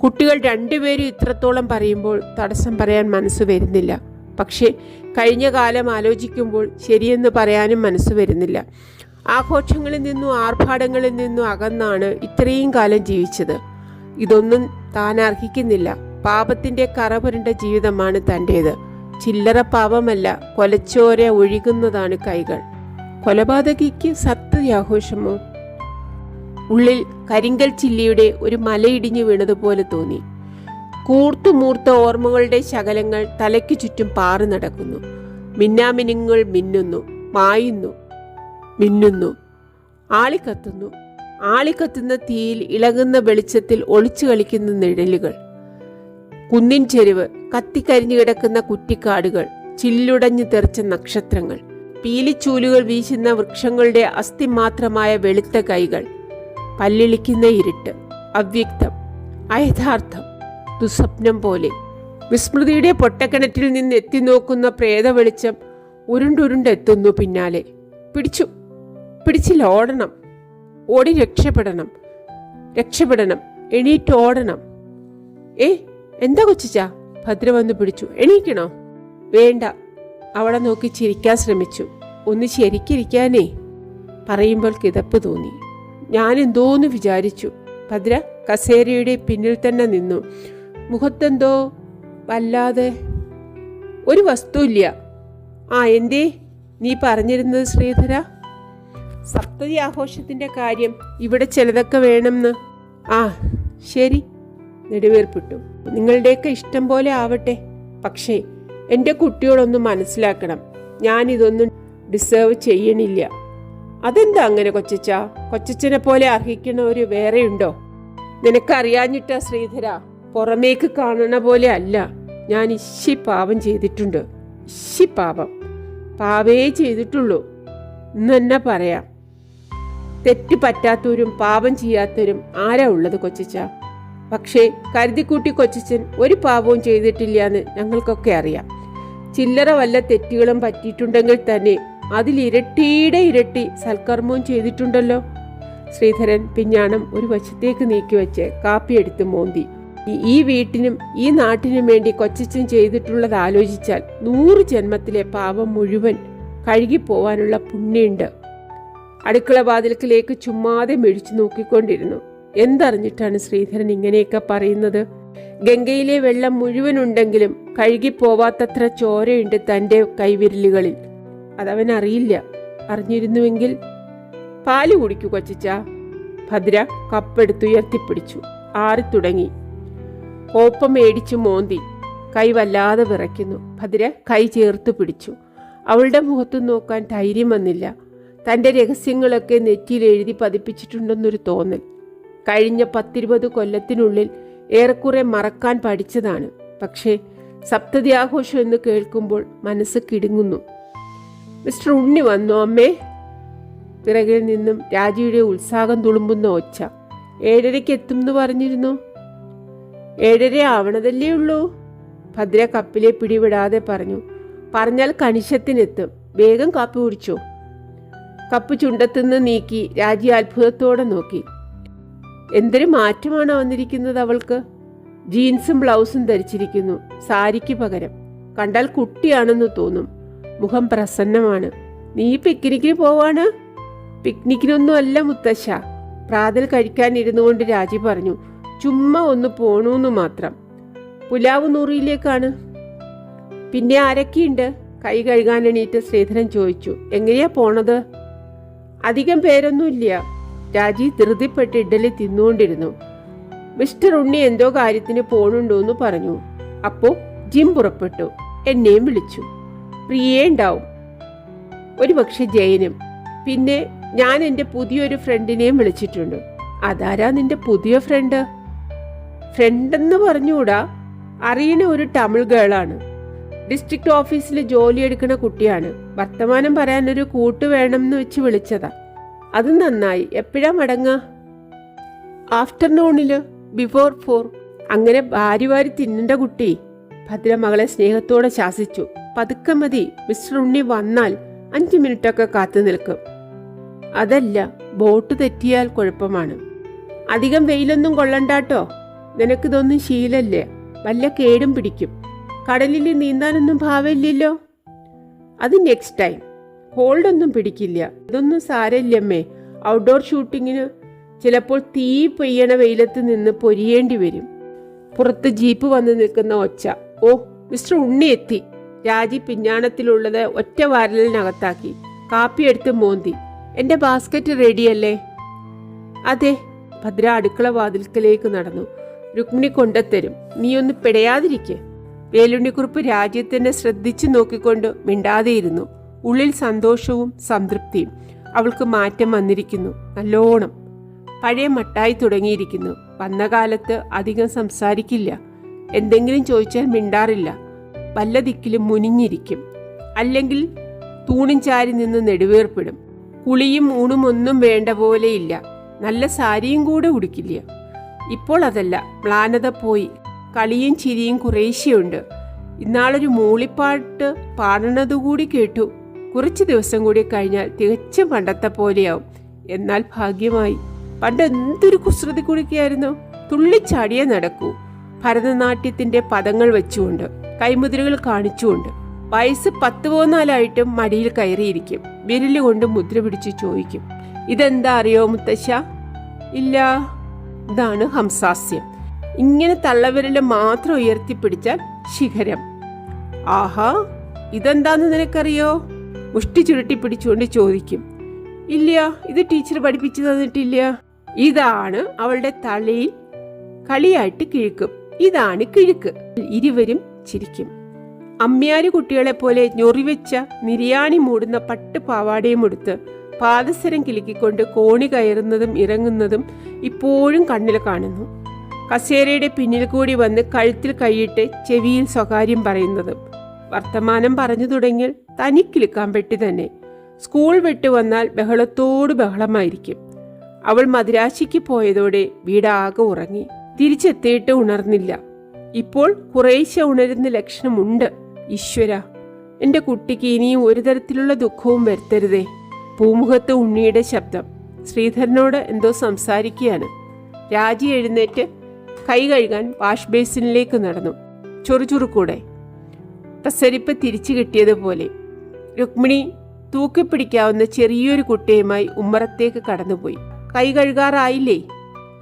കുട്ടികൾ രണ്ടുപേരും ഇത്രത്തോളം പറയുമ്പോൾ തടസ്സം പറയാൻ മനസ്സ് വരുന്നില്ല. പക്ഷേ കഴിഞ്ഞ കാലം ആലോചിക്കുമ്പോൾ ശരിയെന്ന് പറയാനും മനസ്സ് വരുന്നില്ല. ആഘോഷങ്ങളിൽ നിന്നും ആർഭാടങ്ങളിൽ നിന്നും അകന്നാണ് ഇത്രയും കാലം ജീവിച്ചത്. ഇതൊന്നും താൻ അർഹിക്കുന്നില്ല. പാപത്തിന്റെ കറപുരണ്ട ജീവിതമാണ് തൻ്റേത്. ചില്ലറ പാപമല്ല, കൊലച്ചോര ഒഴുകുന്നതാണ് കൈകൾ. കൊലപാതകിക്ക് സപ്തതി ആഘോഷമോ? ഉള്ളിൽ കരിങ്കൽ ചില്ലിയുടെ ഒരു മലയിടിഞ്ഞു വീണതുപോലെ തോന്നി. കൂർത്തുമൂർത്ത ഓർമ്മകളുടെ ശകലങ്ങൾ തലയ്ക്ക് ചുറ്റും പാറി നടക്കുന്നു. മിന്നാമിനുങ്ങൾ മിന്നുന്നു, മായുന്നു, മിന്നുന്നു, ആളിക്കത്തുന്നു. ആളിക്കത്തുന്ന തീയിൽ ഇളകുന്ന വെളിച്ചത്തിൽ ഒളിച്ചു കളിക്കുന്ന നിഴലുകൾ. കുന്നിൻ ചെരുവ്, കത്തിക്കരിഞ്ഞു കിടക്കുന്ന കുറ്റിക്കാടുകൾ, ചില്ലുടഞ്ഞു തെറിച്ച നക്ഷത്രങ്ങൾ, പീലിച്ചൂലുകൾ വീശുന്ന വൃക്ഷങ്ങളുടെ അസ്ഥിമാത്രമായ വെളുത്ത കൈകൾ. പല്ലിളിക്കുന്ന ഇരുട്ട്, അവ്യക്തം, അയഥാർത്ഥം, ദുസ്വപ്നം പോലെ. വിസ്മൃതിയുടെ പൊട്ടക്കിണറ്റിൽ നിന്ന് എത്തി നോക്കുന്ന പ്രേത വെളിച്ചം ഉരുണ്ടുരുണ്ടെത്തുന്നു പിന്നാലെ. പിടിച്ചിൽ ഓടണം, ഓടി രക്ഷപ്പെടണം, എണീറ്റോടണം. എന്താ കൊച്ചിച്ചാ? ഭദ്ര വന്ന് പിടിച്ചു. എണീക്കണോ? വേണ്ട. അവളെ നോക്കി ചിരിക്കാൻ ശ്രമിച്ചു. ഒന്ന് ശരിക്കിരിക്കാനേ. പറയുമ്പോൾ കിതപ്പ് തോന്നി. ഞാൻ എന്തോന്ന് വിചാരിച്ചു. ഭദ്ര കസേരയുടെ പിന്നിൽ തന്നെ നിന്നു. മുഖത്തെന്തോ വല്ലാതെ. ഒരു വസ്തുവില്ല. എന്തേ നീ പറഞ്ഞിരുന്നത് ശ്രീധര? സപ്തതി ആഘോഷത്തിന്റെ കാര്യം. ഇവിടെ ചിലതൊക്കെ വേണമെന്ന്. ശരി, നെടുവേർപ്പിട്ടു. നിങ്ങളുടെയൊക്കെ ഇഷ്ടം പോലെ ആവട്ടെ. പക്ഷേ എൻ്റെ കുട്ടിയോടൊന്ന് മനസ്സിലാക്കണം, ഞാനിതൊന്നും ഡിസേർവ് ചെയ്യണില്ല. അതെന്താ അങ്ങനെ കൊച്ചച്ച? കൊച്ചച്ചനെ പോലെ അർഹിക്കണവര് വേറെയുണ്ടോ? നിനക്കറിയാഞ്ഞിട്ടാ ശ്രീധര. പുറമേക്ക് കാണണ പോലെ അല്ല. ഞാൻ ഇശി പാപം ചെയ്തിട്ടുണ്ട്. പാവേ ചെയ്തിട്ടുള്ളൂ എന്ന് തന്നെ പറയാം. തെറ്റ് പറ്റാത്തവരും പാപം ചെയ്യാത്തവരും ആരാ ഉള്ളത് കൊച്ചച്ച? പക്ഷേ കരുതിക്കൂട്ടി കൊച്ചച്ചൻ ഒരു പാപവും ചെയ്തിട്ടില്ല എന്ന് ഞങ്ങൾക്കൊക്കെ അറിയാം. ചില്ലറ വല്ല തെറ്റുകളും പറ്റിയിട്ടുണ്ടെങ്കിൽ തന്നെ അതിലിരട്ടിയുടെ ഇരട്ടി സൽക്കർമ്മവും ചെയ്തിട്ടുണ്ടല്ലോ. ശ്രീധരൻ പിഞ്ഞാണം ഒരു വശത്തേക്ക് നീക്കിവെച്ച് കാപ്പിയെടുത്ത് മോന്തി. ഈ വീട്ടിനും ഈ നാട്ടിനും വേണ്ടി കൊച്ചച്ചൻ ചെയ്തിട്ടുള്ളത് ആലോചിച്ചാൽ 100 ജന്മത്തിലെ പാപം മുഴുവൻ കഴുകിപ്പോവാനുള്ള പുണ്യമുണ്ട്. അടുക്കള വാതിൽക്കിലേക്ക് ചുമ്മാതെ മിഴിച്ചു നോക്കിക്കൊണ്ടിരുന്നു. എന്തറിഞ്ഞിട്ടാണ് ശ്രീധരൻ ഇങ്ങനെയൊക്കെ പറയുന്നത്? ഗംഗയിലെ വെള്ളം മുഴുവനുണ്ടെങ്കിലും കഴുകിപ്പോവാത്തത്ര ചോരയുണ്ട് തൻ്റെ കൈവിരലുകളിൽ. അതവനറിയില്ല. അറിഞ്ഞിരുന്നുവെങ്കിൽ പാല് കുടിക്കൂ കൊച്ചച്ച. ഭദ്ര കപ്പെടുത്തുയർത്തിപ്പിടിച്ചു. ആറിത്തുടങ്ങി. ഓപ്പം മേടിച്ചു മോന്തി. കൈ വല്ലാതെ വിറയ്ക്കുന്നു. ഭദ്ര കൈ ചേർത്ത് പിടിച്ചു. അവളുടെ മുഖത്ത് നോക്കാൻ ധൈര്യം വന്നില്ല. തൻ്റെ രഹസ്യങ്ങളൊക്കെ നെറ്റിയിൽ എഴുതി പതിപ്പിച്ചിട്ടുണ്ടെന്നൊരു തോന്നൽ. കഴിഞ്ഞ 10-20 കൊല്ലത്തിനുള്ളിൽ ഏറെക്കുറെ മറക്കാൻ പഠിച്ചതാണ്. പക്ഷേ സപ്തതി ആഘോഷം എന്ന് കേൾക്കുമ്പോൾ മനസ്സ് കിടുങ്ങുന്നു. മിസ്റ്റർ ഉണ്ണി വന്നോ അമ്മേ? പിറകിൽ നിന്നും രാജിയുടെ ഉത്സാഹം തുളുമ്പുന്ന ഒച്ച. 7:30 എത്തുമെന്ന് പറഞ്ഞിരുന്നു. 7:30 ആവണതല്ലേ ഉള്ളൂ. ഭദ്ര കപ്പിലെ പിടിവിടാതെ പറഞ്ഞു. പറഞ്ഞാൽ കണിശത്തിനെത്തും. വേഗം കാപ്പി കുടിച്ചോ. കപ്പ് ചുണ്ടത്തുനിന്ന് നീക്കി രാജി അത്ഭുതത്തോടെ നോക്കി. എന്തൊരു മാറ്റമാണ് വന്നിരിക്കുന്നത് അവൾക്ക്. ജീൻസും ബ്ലൗസും ധരിച്ചിരിക്കുന്നു, സാരിക്ക് പകരം. കണ്ടാൽ കുട്ടിയാണെന്ന് തോന്നും. മുഖം പ്രസന്നമാണ്. നീ പിക്നിക്കിന് പോവാണ്? പിക്നിക്കിനൊന്നും അല്ല മുത്തശ്ശ. പ്രാതൽ കഴിക്കാനിരുന്നു കൊണ്ട് രാജി പറഞ്ഞു. ചുമ്മാ ഒന്ന് പോണൂന്ന് മാത്രം. പുലാവ് നൂറിയിലേക്കാണ്. പിന്നെ ആരൊക്കെയുണ്ട്? കൈ കഴുകാനെണീറ്റ് ശ്രീധരൻ ചോദിച്ചു. എങ്ങനെയാ പോണത്? അധികം പേരൊന്നുമില്ല. രാജി ധൃതിപ്പെട്ട് ഇഡ്ഡലി തിന്നുകൊണ്ടിരുന്നു. മിസ്റ്റർ ഉണ്ണി എന്തോ കാര്യത്തിന് പോണുണ്ടോന്ന് പറഞ്ഞു. അപ്പോ ജിം പുറപ്പെട്ടു. എന്നെയും വിളിച്ചു. പ്രിയേ ഉണ്ടാവും, ഒരുപക്ഷെ ജയനും. പിന്നെ ഞാൻ എൻ്റെ പുതിയൊരു ഫ്രണ്ടിനെയും വിളിച്ചിട്ടുണ്ട്. അതാരാ നിന്റെ പുതിയ ഫ്രണ്ട്? ഫ്രണ്ടെന്ന് പറഞ്ഞുകൂടാ. അറിയണ ഒരു തമിഴ് ഗേളാണ്. ഡിസ്ട്രിക്ട് ഓഫീസിൽ ജോലി എടുക്കുന്ന കുട്ടിയാണ്. വർത്തമാനം പറയാനൊരു കൂട്ട് വേണമെന്ന് വെച്ച് വിളിച്ചതാ. അത് നന്നായി. എപ്പോഴാ മടങ്ങ? ആഫ്റ്റർനൂണില്, ബിഫോർ 4. അങ്ങനെ വാരി തിന്നണ്ട കുട്ടി. ഭദ്ര മകളെ സ്നേഹത്തോടെ ശാസിച്ചു. പതുക്കെ മതി. മിസ്റ്റർ ഉണ്ണി വന്നാൽ 5 മിനിറ്റൊക്കെ കാത്തു നിൽക്കും. അതല്ല, ബോട്ട് തെറ്റിയാൽ കുഴപ്പമാണ്. അധികം വെയിലൊന്നും കൊള്ളണ്ടാട്ടോ. നിനക്കിതൊന്നും ശീലല്ലേ. വല്ല കേടും പിടിക്കും. കടലിൽ നീന്താനൊന്നും ഭാവമില്ലല്ലോ. അത് നെക്സ്റ്റ് ടൈം. ഹോൾഡൊന്നും പിടിക്കില്ല. ഇതൊന്നും സാരമില്ലമ്മേ. ഔട്ട്ഡോർ ഷൂട്ടിങ്ങിന് ചിലപ്പോൾ തീ പെയ്യണ വെയിലത്ത് നിന്ന് പൊരിയേണ്ടി വരും. പുറത്ത് ജീപ്പ് വന്ന് നിൽക്കുന്ന ഒച്ച. ഓ, മിസ്റ്റർ ഉണ്ണി എത്തി. രാജി പിഞ്ഞാണത്തിലുള്ളത് ഒറ്റ വാരലിനകത്താക്കി. കാപ്പിയെടുത്ത് മോന്തി. എൻ്റെ ബാസ്ക്കറ്റ് റെഡിയല്ലേ? അതെ. ഭദ്ര അടുക്കള വാതിൽക്കലേക്ക് നടന്നു. രുക്മിണി കൊണ്ടുത്തരും. നീ ഒന്ന് പിടയാതിരിക്കെ. വേലുണ്ണിക്കുറുപ്പ് രാജ്യത്തിനെ ശ്രദ്ധിച്ചു നോക്കിക്കൊണ്ട് മിണ്ടാതെയിരുന്നു. ഉള്ളിൽ സന്തോഷവും സംതൃപ്തിയും. അവൾക്ക് മാറ്റം വന്നിരിക്കുന്നു. നല്ലോണം പഴയ മട്ടായി തുടങ്ങിയിരിക്കുന്നു. വന്ന കാലത്ത് അധികം സംസാരിക്കില്ല. എന്തെങ്കിലും ചോദിച്ചാൽ മിണ്ടാറില്ല. വല്ല ദിക്കിലും മുനിഞ്ഞിരിക്കും. അല്ലെങ്കിൽ തൂണും ചാരി നിന്ന് നെടുവേർപ്പിടും. കുളിയും ഊണും ഒന്നും വേണ്ട പോലെയില്ല. നല്ല സാരിയും കൂടെ ഉടുക്കില്ല. ഇപ്പോൾ അതല്ല, മ്ലാനത പോയി, കളിയും ചിരിയും കുറേശ്ശെയുണ്ട്. ഇന്നാളൊരു മൂളിപ്പാട്ട് പാടണതുകൂടി കേട്ടു. കുറച്ച് ദിവസം കൂടി കഴിഞ്ഞാൽ തികച്ചും പണ്ടത്തെ പോലെയാവും. എന്നാൽ ഭാഗ്യമായി. പണ്ട് എന്തൊരു കുസൃതി കുടിക്കുകയായിരുന്നു. തുള്ളിച്ചാടിയേ നടക്കൂ. ഭരതനാട്യത്തിന്റെ പദങ്ങൾ വെച്ചുകൊണ്ട്, കൈമുദ്രകൾ കാണിച്ചുകൊണ്ട്. വയസ്സ് 10-14 മടിയിൽ കയറിയിരിക്കും. വിരലുകൊണ്ട് മുദ്ര പിടിച്ച് ചോദിക്കും, ഇതെന്താ അറിയോ മുത്തശ്ശ? ഇല്ല. ഇതാണ് ഹംസാസ്യം. ഇങ്ങനെ തള്ളവിരല് മാത്രം ഉയർത്തിപ്പിടിച്ചാൽ ശിഖരം. ആഹാ, ഇതെന്താന്ന് നിനക്കറിയോ? മുഷ്ടി ചുരുട്ടി പിടിച്ചുകൊണ്ട് ചോദിക്കും. ഇല്ല, ഇത് ടീച്ചർ പഠിപ്പിച്ചു തന്നിട്ടില്ല. ഇതാണ് അവളുടെ തലയിൽ കളിയായിട്ട് കിഴുക്കും. ഇതാണ് കിഴുക്ക്. ഇരുവരും ചിരിക്കും. അമ്മ്യാരി കുട്ടികളെ പോലെ ഞൊറിവെച്ച നിര്യാണി മൂടുന്ന പട്ട് പാവാടയും എടുത്ത് പാദസരം കിലുക്കിക്കൊണ്ട് കോണി കയറുന്നതും ഇറങ്ങുന്നതും ഇപ്പോഴും കണ്ണിൽ കാണുന്നു. കസേരയുടെ പിന്നിൽ കൂടി വന്ന് കഴുത്തിൽ കൈയിട്ട് ചെവിയിൽ സ്വകാര്യം പറയുന്നതും. വർത്തമാനം പറഞ്ഞു തുടങ്ങിയാൽ തനിക്കിലുക്കാൻ പെട്ടി തന്നെ. സ്കൂൾ വിട്ടു വന്നാൽ ബഹളത്തോട് ബഹളമായിരിക്കും. അവൾ മദിരാശിക്ക് പോയതോടെ വീടാകെ ഉറങ്ങി. തിരിച്ചെത്തിയിട്ട് ഉണർന്നില്ല. ഇപ്പോൾ കുറേശ്ശെ ഉണരുന്ന ലക്ഷണമുണ്ട്. ഈശ്വര, എന്റെ കുട്ടിക്ക് ഇനിയും ഒരു തരത്തിലുള്ള ദുഃഖവും വരുത്തരുതേ. പൂമുഖത്ത് ഉണ്ണിയുടെ ശബ്ദം. ശ്രീധരനോട് എന്തോ സംസാരിക്കുകയാണ്. രാജി എഴുന്നേറ്റ് കൈ കഴുകാൻ വാഷ് ബേസിനിലേക്ക് നടന്നു. ചൊറുചുറുക്കൂടെ പ്രസരിപ്പ് തിരിച്ചു കിട്ടിയതുപോലെ. രുക്മിണി തൂക്കിപ്പിടിക്കാവുന്ന ചെറിയൊരു കുട്ടിയുമായി ഉമ്മറത്തേക്ക് കടന്നുപോയി. കൈ കഴുകാറായില്ലേ?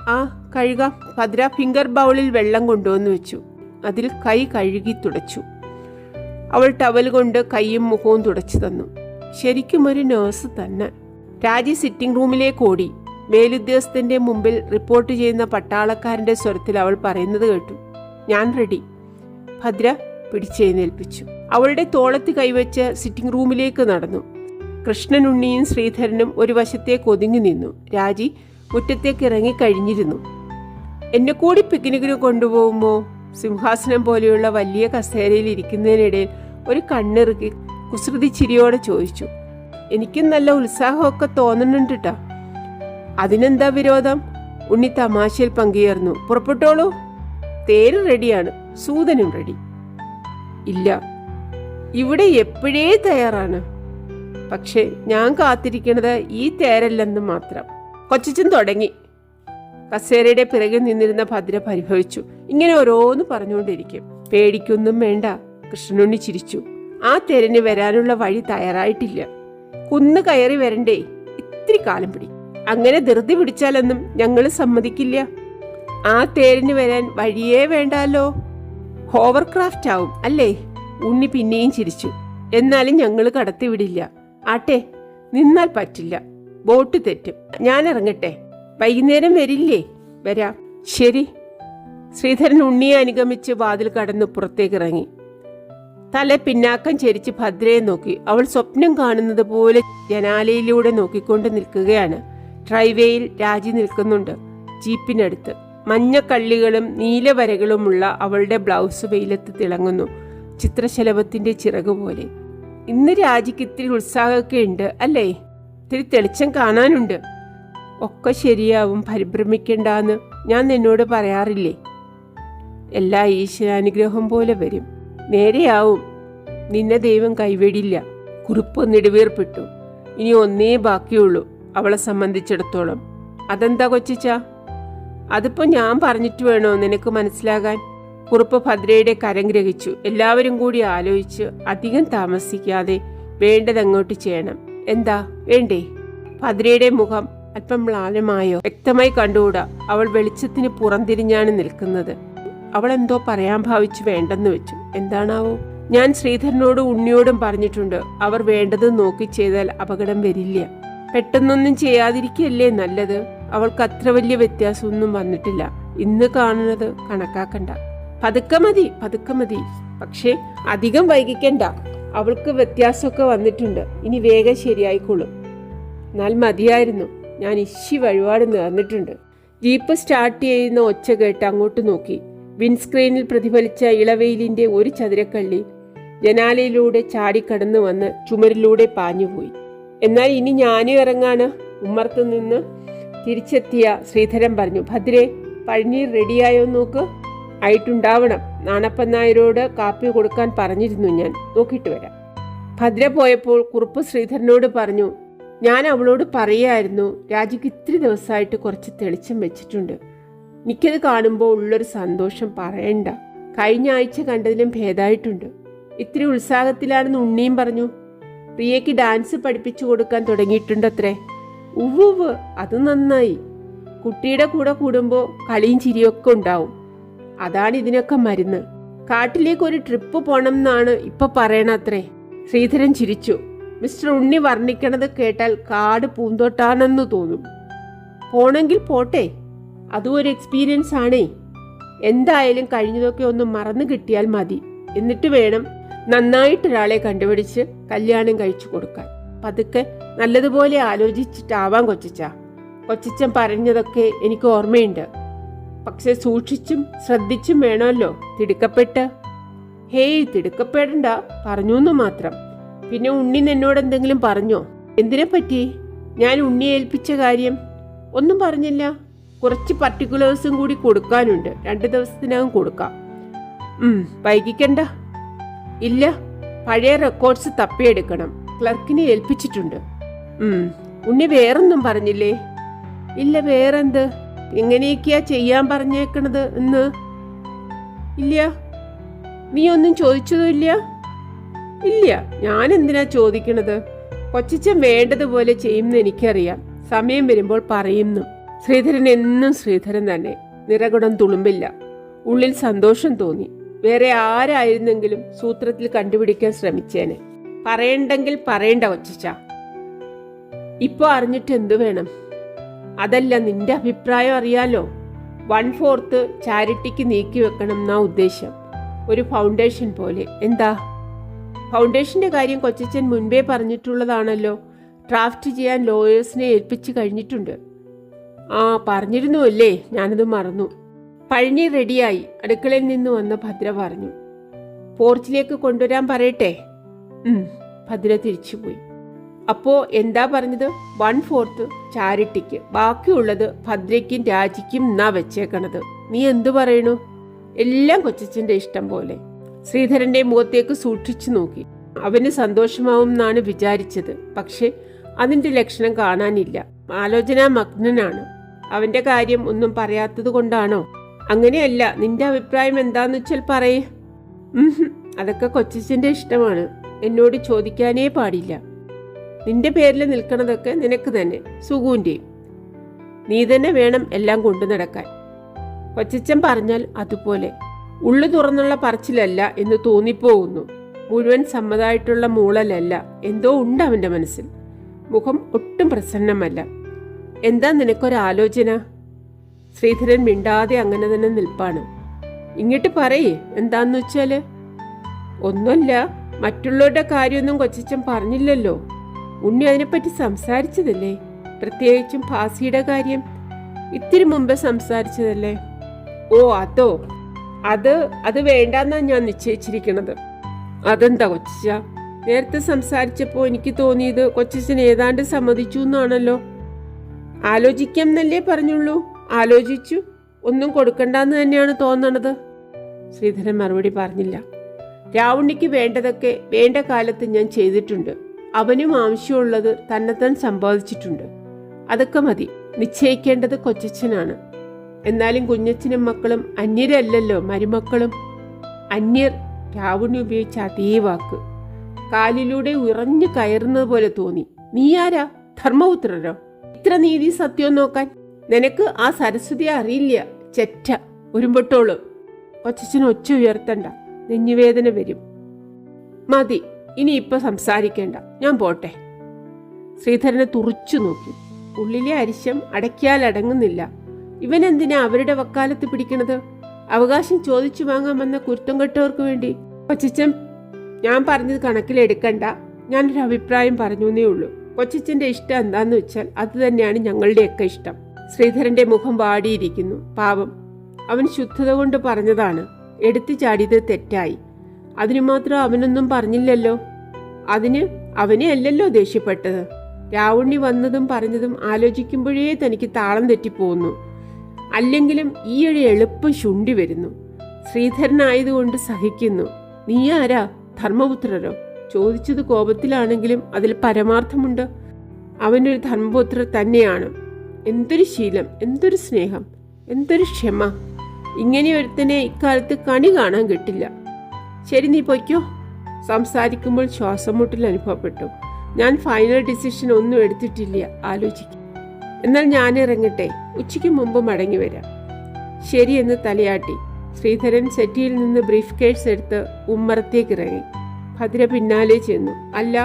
ആ, കഴുകാം. ഭദ്ര ഫിംഗർ ബൗളിൽ വെള്ളം കൊണ്ടുവന്നു വെച്ചു. അതിൽ കൈ കഴുകി തുടച്ചു. അവൾ ടവൽ കൊണ്ട് കൈയും മുഖവും തുടച്ചു തന്നു. ശരിക്കും ഒരു നേഴ്സ് തന്നെ. രാജി സിറ്റിംഗ് റൂമിലേക്ക് ഓടി. മേലുദ്യോഗസ്ഥന്റെ മുമ്പിൽ റിപ്പോർട്ട് ചെയ്യുന്ന പട്ടാളക്കാരന്റെ സ്വരത്തിൽ അവൾ പറയുന്നത് കേട്ടു. ഞാൻ റെഡി. ഭദ്ര പിടിച്ചെഴുന്നേൽപ്പിച്ചു. അവളുടെ തോളത്ത് കൈവച്ച് സിറ്റിംഗ് റൂമിലേക്ക് നടന്നു. കൃഷ്ണനുണ്ണിയും ശ്രീധരനും ഒരു വശത്തേക്ക് ഒതുങ്ങി നിന്നു. രാജി മുറ്റത്തേക്ക് ഇറങ്ങിക്കഴിഞ്ഞിരുന്നു. എന്നെ കൂടി പിക്നിക്കിന് കൊണ്ടുപോകുമോ? സിംഹാസനം പോലെയുള്ള വലിയ കസേരയിൽ ഇരിക്കുന്നതിനിടയിൽ ഒരു കണ്ണിറുക്കി കുസൃതി ചിരിയോടെ ചോദിച്ചു. എനിക്കും നല്ല ഉത്സാഹമൊക്കെ തോന്നുന്നുണ്ട് ട്ടാ. അതിനെന്താ വിരോധം? ഉണ്ണി തമാശയിൽ പങ്കുചേർന്നു. പുറപ്പെട്ടോളൂ. തേര് റെഡിയാണ്, സൂതനും റെഡി. ഇല്ല, ഇവിടെ എപ്പോഴേ തയ്യാറാണ്. പക്ഷെ ഞാൻ കാത്തിരിക്കുന്നത് ഈ തേരല്ലെന്ന് മാത്രം. കൊച്ചച്ചൻ തുടങ്ങി. കസേരയുടെ പിറകിൽ നിന്നിരുന്ന ഭദ്ര പരിഭവിച്ചു. ഇങ്ങനെ ഓരോന്ന് പറഞ്ഞുകൊണ്ടിരിക്കും. പേടിക്കൊന്നും വേണ്ട. കൃഷ്ണനുണ്ണി ചിരിച്ചു. ആ തേരിന് വരാനുള്ള വഴി തയ്യാറായിട്ടില്ല. കുന്ന് കയറി വരണ്ടേ? ഇത്തിരി കാലം പിടി. അങ്ങനെ ധൃതി പിടിച്ചാലൊന്നും ഞങ്ങൾ സമ്മതിക്കില്ല. ആ തേരിന് വരാൻ വഴിയേ വേണ്ടാലോ. ഹോവർക്രാഫ്റ്റ് ആവും അല്ലേ? ഉണ്ണി പിന്നെയും ചിരിച്ചു. എന്നാലും ഞങ്ങൾ കടത്തിവിടില്ല. ആട്ടെ, നിന്നാൽ പറ്റില്ല. ബോട്ട് തെറ്റും. ഞാൻ ഇറങ്ങട്ടെ. വൈകുന്നേരം വരില്ലേ? വരാം. ശരി. ശ്രീധരൻ ഉണ്ണിയെ അനുഗമിച്ച് വാതിൽ കടന്ന് പുറത്തേക്ക് ഇറങ്ങി. തല പിന്നാക്കം ചെരിച്ച് ഭദ്രയെ നോക്കി. അവൾ സ്വപ്നം കാണുന്നത് പോലെ ജനാലയിലൂടെ നോക്കിക്കൊണ്ട് നിൽക്കുകയാണ്. ഡ്രൈവേയിൽ രാജി നിൽക്കുന്നുണ്ട്. ജീപ്പിനടുത്ത് മഞ്ഞക്കള്ളികളും നീലവരകളുമുള്ള അവളുടെ ബ്ലൗസ് വെയിലത്ത് തിളങ്ങുന്നു. ചിത്രശലഭത്തിന്റെ ചിറകുപോലെ. ഇന്ന് രാജിക്ക് ഇത്തിരി ഉത്സാഹമൊക്കെ ഉണ്ട് അല്ലേ? ഇത്തിരി തെളിച്ചം കാണാനുണ്ട്. ഒക്കെ ശരിയാവും, പരിഭ്രമിക്കണ്ടെന്ന് ഞാൻ നിന്നോട് പറയാറില്ലേ? എല്ലാ ഈശ്വരാനുഗ്രഹം പോലെ വരും. നേരെയാവും. നിന്നെ ദൈവം കൈവിടില്ല. കുറിപ്പ് നെടുവീർപ്പിട്ടു. ഇനി ഒന്നേ ബാക്കിയുള്ളൂ അവളെ സംബന്ധിച്ചിടത്തോളം. അതെന്താ കൊച്ചിച്ച? അതിപ്പോ ഞാൻ പറഞ്ഞിട്ട് വേണോ നിനക്ക് മനസ്സിലാകാൻ? കുറുപ്പ് ഭദ്രയുടെ കരം ഗ്രഹിച്ചു. എല്ലാവരും കൂടി ആലോചിച്ച് അധികം താമസിക്കാതെ വേണ്ടതങ്ങോട്ട് ചെയ്യണം. എന്താ വേണ്ടേ? ഭദ്രയുടെ മുഖം അല്പം മ്ലാനമായോ? വ്യക്തമായി കണ്ടുകൂടാ. അവൾ വെളിച്ചത്തിന് പുറംതിരിഞ്ഞാണ് നിൽക്കുന്നത്. അവൾ എന്തോ പറയാൻ ഭാവിച്ചു വേണ്ടെന്ന് വെച്ചു. എന്താണാവോ? ഞാൻ ശ്രീധരനോടും ഉണ്ണിയോടും പറഞ്ഞിട്ടുണ്ട്. അവർ വേണ്ടത് നോക്കി ചെയ്താൽ അപകടം വരില്ല. പെട്ടെന്നൊന്നും ചെയ്യാതിരിക്കല്ലേ നല്ലത്. അവൾക്ക് അത്ര വലിയ വ്യത്യാസമൊന്നും വന്നിട്ടില്ല. ഇന്ന് കാണുന്നത് കണക്കാക്കണ്ട. പതുക്കെ മതി, പതുക്കെ മതി. പക്ഷേ അധികം വൈകിക്കണ്ട. അവൾക്ക് വ്യത്യാസമൊക്കെ വന്നിട്ടുണ്ട്. ഇനി വേഗം ശരിയായിക്കോളും. എന്നാൽ മതിയായിരുന്നു. ഞാൻ ഇശി വഴിപാട് നേർന്നിട്ടുണ്ട്. ജീപ്പ് സ്റ്റാർട്ട് ചെയ്യുന്ന ഒച്ച കേട്ട് അങ്ങോട്ട് നോക്കി. വിൻസ്ക്രീനിൽ പ്രതിഫലിച്ച ഇളവെയിലിന്റെ ഒരു ചതുരക്കള്ളി ജനാലയിലൂടെ ചാടിക്കടന്നു വന്ന് ചുമരിലൂടെ പാഞ്ഞുപോയി. എന്നാൽ ഇനി ഞാനും ഇറങ്ങാണ്. ഉമ്മർത്ത് നിന്ന് തിരിച്ചെത്തിയ ശ്രീധരൻ പറഞ്ഞു, ഭദ്രേ, പഴനീർ റെഡിയായോ നോക്ക്. ആയിട്ടുണ്ടാവണം. നാണപ്പൻ നായരോട് കാപ്പി കൊടുക്കാൻ പറഞ്ഞിരുന്നു, ഞാൻ നോക്കിയിട്ട് വരാം. ഭദ്ര പോയപ്പോൾ കുറുപ്പ് ശ്രീധരനോട് പറഞ്ഞു, ഞാൻ അവളോട് പറയായിരുന്നു, രാജിക്ക് ഇത്തിരി ദിവസമായിട്ട് കുറച്ച് തെളിച്ചം വെച്ചിട്ടുണ്ട്. എനിക്കത് കാണുമ്പോൾ ഉള്ളൊരു സന്തോഷം പറയണ്ട. കഴിഞ്ഞ ആഴ്ച കണ്ടതിലും ഭേദമായിട്ടുണ്ട്. ഇത്തിരി ഉത്സാഹത്തിലാണെന്ന് ഉണ്ണിയും പറഞ്ഞു. പ്രിയയ്ക്ക് ഡാൻസ് പഠിപ്പിച്ചു കൊടുക്കാൻ തുടങ്ങിയിട്ടുണ്ടത്രേ. ഉവ്വ്, അത് നന്നായി. കുട്ടിയുടെ കൂടെ കൂടുമ്പോൾ കളിയും ചിരിയൊക്കെ ഉണ്ടാവും. അതാണ് ഇതിനൊക്കെ മരുന്ന്. കാട്ടിലേക്ക് ഒരു ട്രിപ്പ് പോണം എന്നാണ് ഇപ്പൊ പറയണത്രേ. ശ്രീധരൻ ചിരിച്ചു. മിസ്റ്റർ ഉണ്ണി വർണ്ണിക്കണത് കേട്ടാൽ കാട് പൂന്തോട്ടാണെന്ന് തോന്നും. പോണെങ്കിൽ പോട്ടെ, അതും ഒരു എക്സ്പീരിയൻസ് ആണേ. എന്തായാലും കഴിഞ്ഞതൊക്കെ ഒന്ന് മറന്നു കിട്ടിയാൽ മതി. എന്നിട്ട് വേണം നന്നായിട്ടൊരാളെ കണ്ടുപിടിച്ച് കല്യാണം കഴിച്ചു കൊടുക്കാൻ. പതുക്കെ നല്ലതുപോലെ ആലോചിച്ചിട്ടാവാൻ കൊച്ചച്ചൻ പറഞ്ഞതൊക്കെ എനിക്ക് ഓർമ്മയുണ്ട്. പക്ഷെ സൂക്ഷിച്ചും ശ്രദ്ധിച്ചും വേണമല്ലോ. തിടുക്കപ്പെട്ട്. ഹേയ്, തിടുക്കപ്പെടണ്ട, പറഞ്ഞൂന്ന് മാത്രം. പിന്നെ ഉണ്ണി എന്നോട് എന്തെങ്കിലും പറഞ്ഞോ? എന്തിനെ പറ്റി? ഞാൻ ഉണ്ണിയെ ഏൽപ്പിച്ച കാര്യം ഒന്നും പറഞ്ഞില്ല. കുറച്ച് പർട്ടിക്കുലേഴ്സും കൂടി കൊടുക്കാനുണ്ട്. 2 ദിവസത്തിനകം കൊടുക്കാം. വൈകിക്കണ്ട. ഇല്ല, പഴയ റെക്കോർഡ്സ് തപ്പിയെടുക്കണം. ക്ലർക്കിനെ ഏൽപ്പിച്ചിട്ടുണ്ട്. ഉണ്ണി വേറൊന്നും പറഞ്ഞില്ലേ? ഇല്ല, വേറെന്ത്? എങ്ങനെയൊക്കെയാ ചെയ്യാൻ പറഞ്ഞേക്കണത് എന്ന്? ഇല്ല. നീ ഒന്നും ചോദിച്ചതും ഇല്ല? ഇല്ല, ഞാൻ എന്തിനാ ചോദിക്കണത്? കൊച്ചച്ചൻ വേണ്ടതുപോലെ ചെയ്യുമെന്ന് എനിക്കറിയാം. സമയം വരുമ്പോൾ പറയുന്നു. ശ്രീധരൻ എന്നും ശ്രീധരൻ തന്നെ. നിറകുടം തുളുമ്പില്ല. ഉള്ളിൽ സന്തോഷം തോന്നി. വേറെ ആരായിരുന്നെങ്കിലും സൂത്രത്തിൽ കണ്ടുപിടിക്കാൻ ശ്രമിച്ചേനെ. പറയണ്ടെങ്കിൽ പറയണ്ട കൊച്ചച്ച. ഇപ്പൊ അറിഞ്ഞിട്ട് എന്തു വേണം? അതല്ല, നിന്റെ അഭിപ്രായം അറിയാലോ. 1/4 ചാരിറ്റിക്ക് നീക്കി വെക്കണം എന്നാ ഉദ്ദേശം. ഒരു ഫൗണ്ടേഷൻ പോലെ. എന്താ? ഫൗണ്ടേഷന്റെ കാര്യം കൊച്ചച്ചൻ മുൻപേ പറഞ്ഞിട്ടുള്ളതാണല്ലോ. ഡ്രാഫ്റ്റ് ചെയ്യാൻ ലോയേഴ്സിനെ ഏൽപ്പിച്ചു കഴിഞ്ഞിട്ടുണ്ട്. പറഞ്ഞിരുന്നു അല്ലേ? ഞാനത് മറന്നു. പഴനി റെഡിയായി. അടുക്കളയിൽ നിന്ന് വന്ന ഭദ്ര പറഞ്ഞു. പോർച്ചിലേക്ക് കൊണ്ടുവരാൻ പറയട്ടെ? ഭദ്ര തിരിച്ചുപോയി. അപ്പോ എന്താ പറഞ്ഞത്? 1/4 ചാരിറ്റിക്ക്, ബാക്കിയുള്ളത് ഭദ്രയ്ക്കും രാജിക്കും എന്നാ വെച്ചേക്കണത്. നീ എന്തു പറയണു? എല്ലാം കൊച്ചച്ചന്റെ ഇഷ്ടം പോലെ. ശ്രീധരന്റെ മുഖത്തേക്ക് സൂക്ഷിച്ചു നോക്കി. അവന് സന്തോഷമാവും എന്നാണ് വിചാരിച്ചത്. പക്ഷെ അതിന്റെ ലക്ഷണം കാണാനില്ല. ആലോചനാമഗ്നനാണ്. അവന്റെ കാര്യം ഒന്നും പറയാത്തത് കൊണ്ടാണോ? അങ്ങനെയല്ല. നിന്റെ അഭിപ്രായം എന്താന്ന് വെച്ചാൽ പറയേ. അതൊക്കെ കൊച്ചച്ചന്റെ ഇഷ്ടമാണ്. എന്നോട് ചോദിക്കാനേ പാടില്ല. നിന്റെ പേരിൽ നിൽക്കണതൊക്കെ നിനക്ക് തന്നെ, സുഗുവിൻ്റെയും. നീ തന്നെ വേണം എല്ലാം കൊണ്ടു നടക്കാൻ. കൊച്ചച്ചൻ പറഞ്ഞാൽ അതുപോലെ. ഉള്ളു തുറന്നുള്ള പറച്ചിലല്ല എന്ന് തോന്നിപ്പോകുന്നു. മുഴുവൻ സമ്മതമായിട്ടുള്ള മൂളലല്ല. എന്തോ ഉണ്ട് അവന്റെ മനസ്സിൽ. മുഖം ഒട്ടും പ്രസന്നമല്ല. എന്താ നിനക്കൊരാലോചന? ശ്രീധരൻ മിണ്ടാതെ അങ്ങനെ തന്നെ നിൽപ്പാണ്. ഇങ്ങോട്ട് പറയേ, എന്താന്ന് വെച്ചാല്? ഒന്നുമില്ല. മറ്റുള്ളവരുടെ കാര്യമൊന്നും കൊച്ചച്ചൻ പറഞ്ഞില്ലല്ലോ. ഉണ്ണി അതിനെപ്പറ്റി സംസാരിച്ചതല്ലേ? പ്രത്യേകിച്ചും ഭാസിയുടെ കാര്യം ഇത്തിരി മുമ്പേ സംസാരിച്ചതല്ലേ? ഓ, അതോ? അത് വേണ്ടെന്നാ ഞാൻ നിശ്ചയിച്ചിരിക്കണത്. അതെന്താ കൊച്ചച്ച? നേരത്തെ സംസാരിച്ചപ്പോൾ എനിക്ക് തോന്നിയത് കൊച്ചച്ചൻ ഏതാണ്ട് സമ്മതിച്ചു എന്നാണല്ലോ. ആലോചിക്കാം എന്നല്ലേ പറഞ്ഞുള്ളൂ. ആലോചിച്ചു. ഒന്നും കൊടുക്കണ്ടെന്ന് തന്നെയാണ് തോന്നണത്. ശ്രീധരൻ മറുപടി പറഞ്ഞില്ല. രാവുണ്ണിക്ക് വേണ്ടതൊക്കെ വേണ്ട കാലത്ത് ഞാൻ ചെയ്തിട്ടുണ്ട്. അവനും ആവശ്യമുള്ളത് തന്നെത്താൻ സമ്പാദിച്ചിട്ടുണ്ട്. അതൊക്കെ മതി. നിശ്ചയിക്കേണ്ടത് കൊച്ചച്ചനാണ്. എന്നാലും കുഞ്ഞച്ചനും മക്കളും അന്യരല്ലല്ലോ. മരുമക്കളും അന്യർ. രാവുണ്ണി ഉപയോഗിച്ച അതേ വാക്ക് കാലിലൂടെ ഉറഞ്ഞു കയറുന്നത് പോലെ തോന്നി. നീ ആരാ? ധർമ്മപുത്രരോ? ഇത്ര നീതി സത്യം നോക്കാൻ? നിനക്ക് ആ സരസ്വതി അറിയില്ല. ചെറ്റ ഉരുമ്പൊട്ടോള്. കൊച്ചച്ചൻ ഒച്ച ഉയർത്തണ്ട. നെഞ്ഞുവേദന വരും. മതി, ഇനിയിപ്പൊ സംസാരിക്കേണ്ട. ഞാൻ പോട്ടെ. ശ്രീധരനെ തുറിച്ചു നോക്കി. ഉള്ളിലെ അരിശം അടയ്ക്കാൽ അടങ്ങുന്നില്ല. ഇവനെന്തിനാ അവരുടെ വക്കാലത്ത് പിടിക്കണത്? അവകാശം ചോദിച്ചു വാങ്ങാൻ വന്ന കുരുത്തം കെട്ടവർക്ക് വേണ്ടി. കൊച്ചച്ചൻ, ഞാൻ പറഞ്ഞത് കണക്കിലെടുക്കണ്ട. ഞാനൊരു അഭിപ്രായം പറഞ്ഞേ ഉള്ളൂ. കൊച്ചച്ചന്റെ ഇഷ്ടം എന്താന്ന് വെച്ചാൽ അത് തന്നെയാണ് ഞങ്ങളുടെയൊക്കെ ഇഷ്ടം. ശ്രീധരന്റെ മുഖം വാടിയിരിക്കുന്നു. പാവം, അവൻ ശുദ്ധത കൊണ്ട് പറഞ്ഞതാണ്. എടുത്തു ചാടിയത് തെറ്റായി. അതിനു മാത്രം അവനൊന്നും പറഞ്ഞില്ലല്ലോ. അതിന് അവനെ അല്ലല്ലോ ദേഷ്യപ്പെട്ടത്. രാവുണ്ണി വന്നതും പറഞ്ഞതും ആലോചിക്കുമ്പോഴേ തനിക്ക് താളം തെറ്റിപ്പോകുന്നു. അല്ലെങ്കിലും ഈയൊരു എളുപ്പം ശുണ്ടി വരുന്നു. ശ്രീധരനായതുകൊണ്ട് സഹിക്കുന്നു. നീ ആരാ? ധർമ്മപുത്രരോ? ചോദിച്ചത് കോപത്തിലാണെങ്കിലും അതിൽ പരമാർത്ഥമുണ്ട്. അവനൊരു ധർമ്മപുത്രർ തന്നെയാണ്. എന്തൊരു ശീലം, എന്തൊരു സ്നേഹം, എന്തൊരു ക്ഷമ! ഇങ്ങനെ ഒരുത്തനെ ഇക്കാലത്ത് കണി കാണാൻ കിട്ടില്ല. ശരി, നീ പൊയ്ക്കോ. സംസാരിക്കുമ്പോൾ ശ്വാസം മുട്ടൽ അനുഭവപ്പെട്ടു. ഞാൻ ഫൈനൽ ഡിസിഷൻ ഒന്നും എടുത്തിട്ടില്ല, ആലോചിക്കും. എന്നാൽ ഞാൻ ഇറങ്ങട്ടെ, ഉച്ചയ്ക്ക് മുമ്പ് മടങ്ങി വരാം. ശരിയെന്ന് തലയാട്ടി ശ്രീധരൻ സെറ്റിയിൽ നിന്ന് ബ്രീഫ് കേസ് എടുത്ത് ഉമ്മറത്തേക്ക് ഇറങ്ങി. ഭദ്ര പിന്നാലെ ചെന്നു. അല്ല,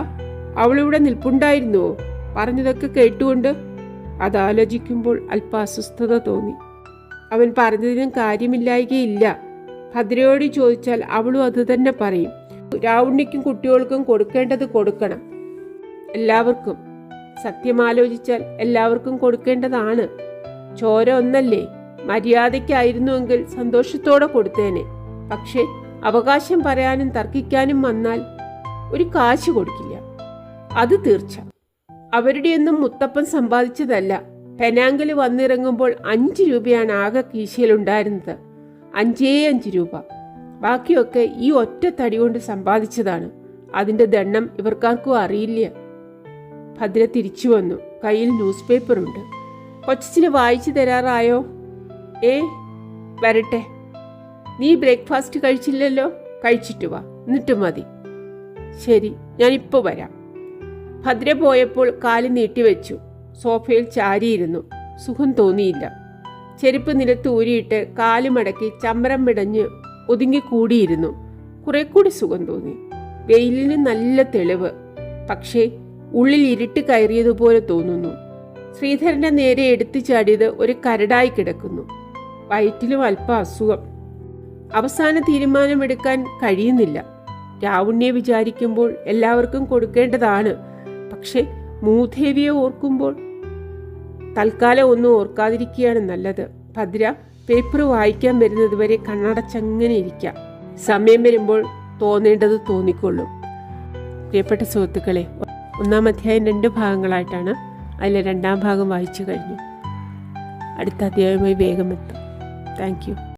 അവളിവിടെ നിൽപ്പുണ്ടായിരുന്നുവോ? പറഞ്ഞതൊക്കെ കേട്ടുകൊണ്ട്? അതാലോചിക്കുമ്പോൾ അല്പ അസ്വസ്ഥത തോന്നി. അവൻ പറഞ്ഞതിനും കാര്യമില്ലായികയില്ല. ഭദ്രയോട് ചോദിച്ചാൽ അവളും അത് തന്നെ പറയും. രാവുണ്ണിക്കും കുട്ടികൾക്കും കൊടുക്കേണ്ടത് കൊടുക്കണം. എല്ലാവർക്കും. സത്യമാലോചിച്ചാൽ എല്ലാവർക്കും കൊടുക്കേണ്ടതാണ്. ചോര ഒന്നല്ലേ? മര്യാദയ്ക്കായിരുന്നുവെങ്കിൽ സന്തോഷത്തോടെ കൊടുത്തേനെ. പക്ഷേ അവകാശം പറയാനും തർക്കിക്കാനും വന്നാൽ ഒരു കാശ് കൊടുക്കില്ല, അത് തീർച്ച. അവരുടെയൊന്നും മുത്തപ്പൻ സമ്പാദിച്ചതല്ല. പെനാങ്കിൽ വന്നിറങ്ങുമ്പോൾ 5 രൂപയാണ് ആകെ കീശയിലുണ്ടായിരുന്നത്. 5 രൂപ. ബാക്കിയൊക്കെ ഈ ഒറ്റ തടി കൊണ്ട് സമ്പാദിച്ചതാണ്. അതിൻ്റെ ദണ്ണം ഇവർക്കാർക്കും അറിയില്ല. ഭദ്ര തിരിച്ചു വന്നു. കയ്യിൽ ന്യൂസ് പേപ്പറുണ്ട്. കൊച്ചിന് വായിച്ചു തരാറായോ? വരട്ടെ. നീ ബ്രേക്ക്ഫാസ്റ്റ് കഴിച്ചില്ലല്ലോ? കഴിച്ചിട്ട് വാ, എന്നിട്ട് മതി. ശരി, ഞാനിപ്പോൾ വരാം. ഭദ്ര പോയപ്പോൾ കാല് നീട്ടിവെച്ചു. സോഫയിൽ ചാരിയിരുന്നു. സുഖം തോന്നിയില്ല. ചെരുപ്പ് നിലത്ത് ഊരിയിട്ട് കാല് മടക്കി ചമ്രം പിടഞ്ഞ് ഒതുങ്ങിക്കൂടിയിരുന്നു. കുറെ കൂടി സുഖം തോന്നി. വെയിലിന് നല്ല തെളിവ്. പക്ഷേ ഉള്ളിൽ ഇരുട്ട് കയറിയതുപോലെ തോന്നുന്നു. ശ്രീധരന്റെ നേരെ എടുത്തു ചാടിയത് ഒരു കരടായി കിടക്കുന്നു. വയറ്റിലും അല്പം അസുഖം. അവസാന തീരുമാനമെടുക്കാൻ കഴിയുന്നില്ല. രാവുണ്ണിയെ വിചാരിക്കുമ്പോൾ എല്ലാവർക്കും കൊടുക്കേണ്ടതാണ്. പക്ഷെ മൂദേവിയെ ഓർക്കുമ്പോൾ തൽക്കാലം ഒന്നും ഓർക്കാതിരിക്കുകയാണ് നല്ലത്. ഭദ്ര പേപ്പർ വായിക്കാൻ വരുന്നത് വരെ കണ്ണടച്ചങ്ങനെ ഇരിക്കാം. സമയം വരുമ്പോൾ തോന്നേണ്ടത് തോന്നിക്കൊള്ളും. പ്രിയപ്പെട്ട സുഹൃത്തുക്കളെ, 1-ാം അധ്യായം 2 ഭാഗങ്ങളായിട്ടാണ്. അതിലെ 2-ാം ഭാഗം വായിച്ചു കഴിഞ്ഞു. അടുത്ത അധ്യായവുമായി വേഗം എത്തും. Thank you.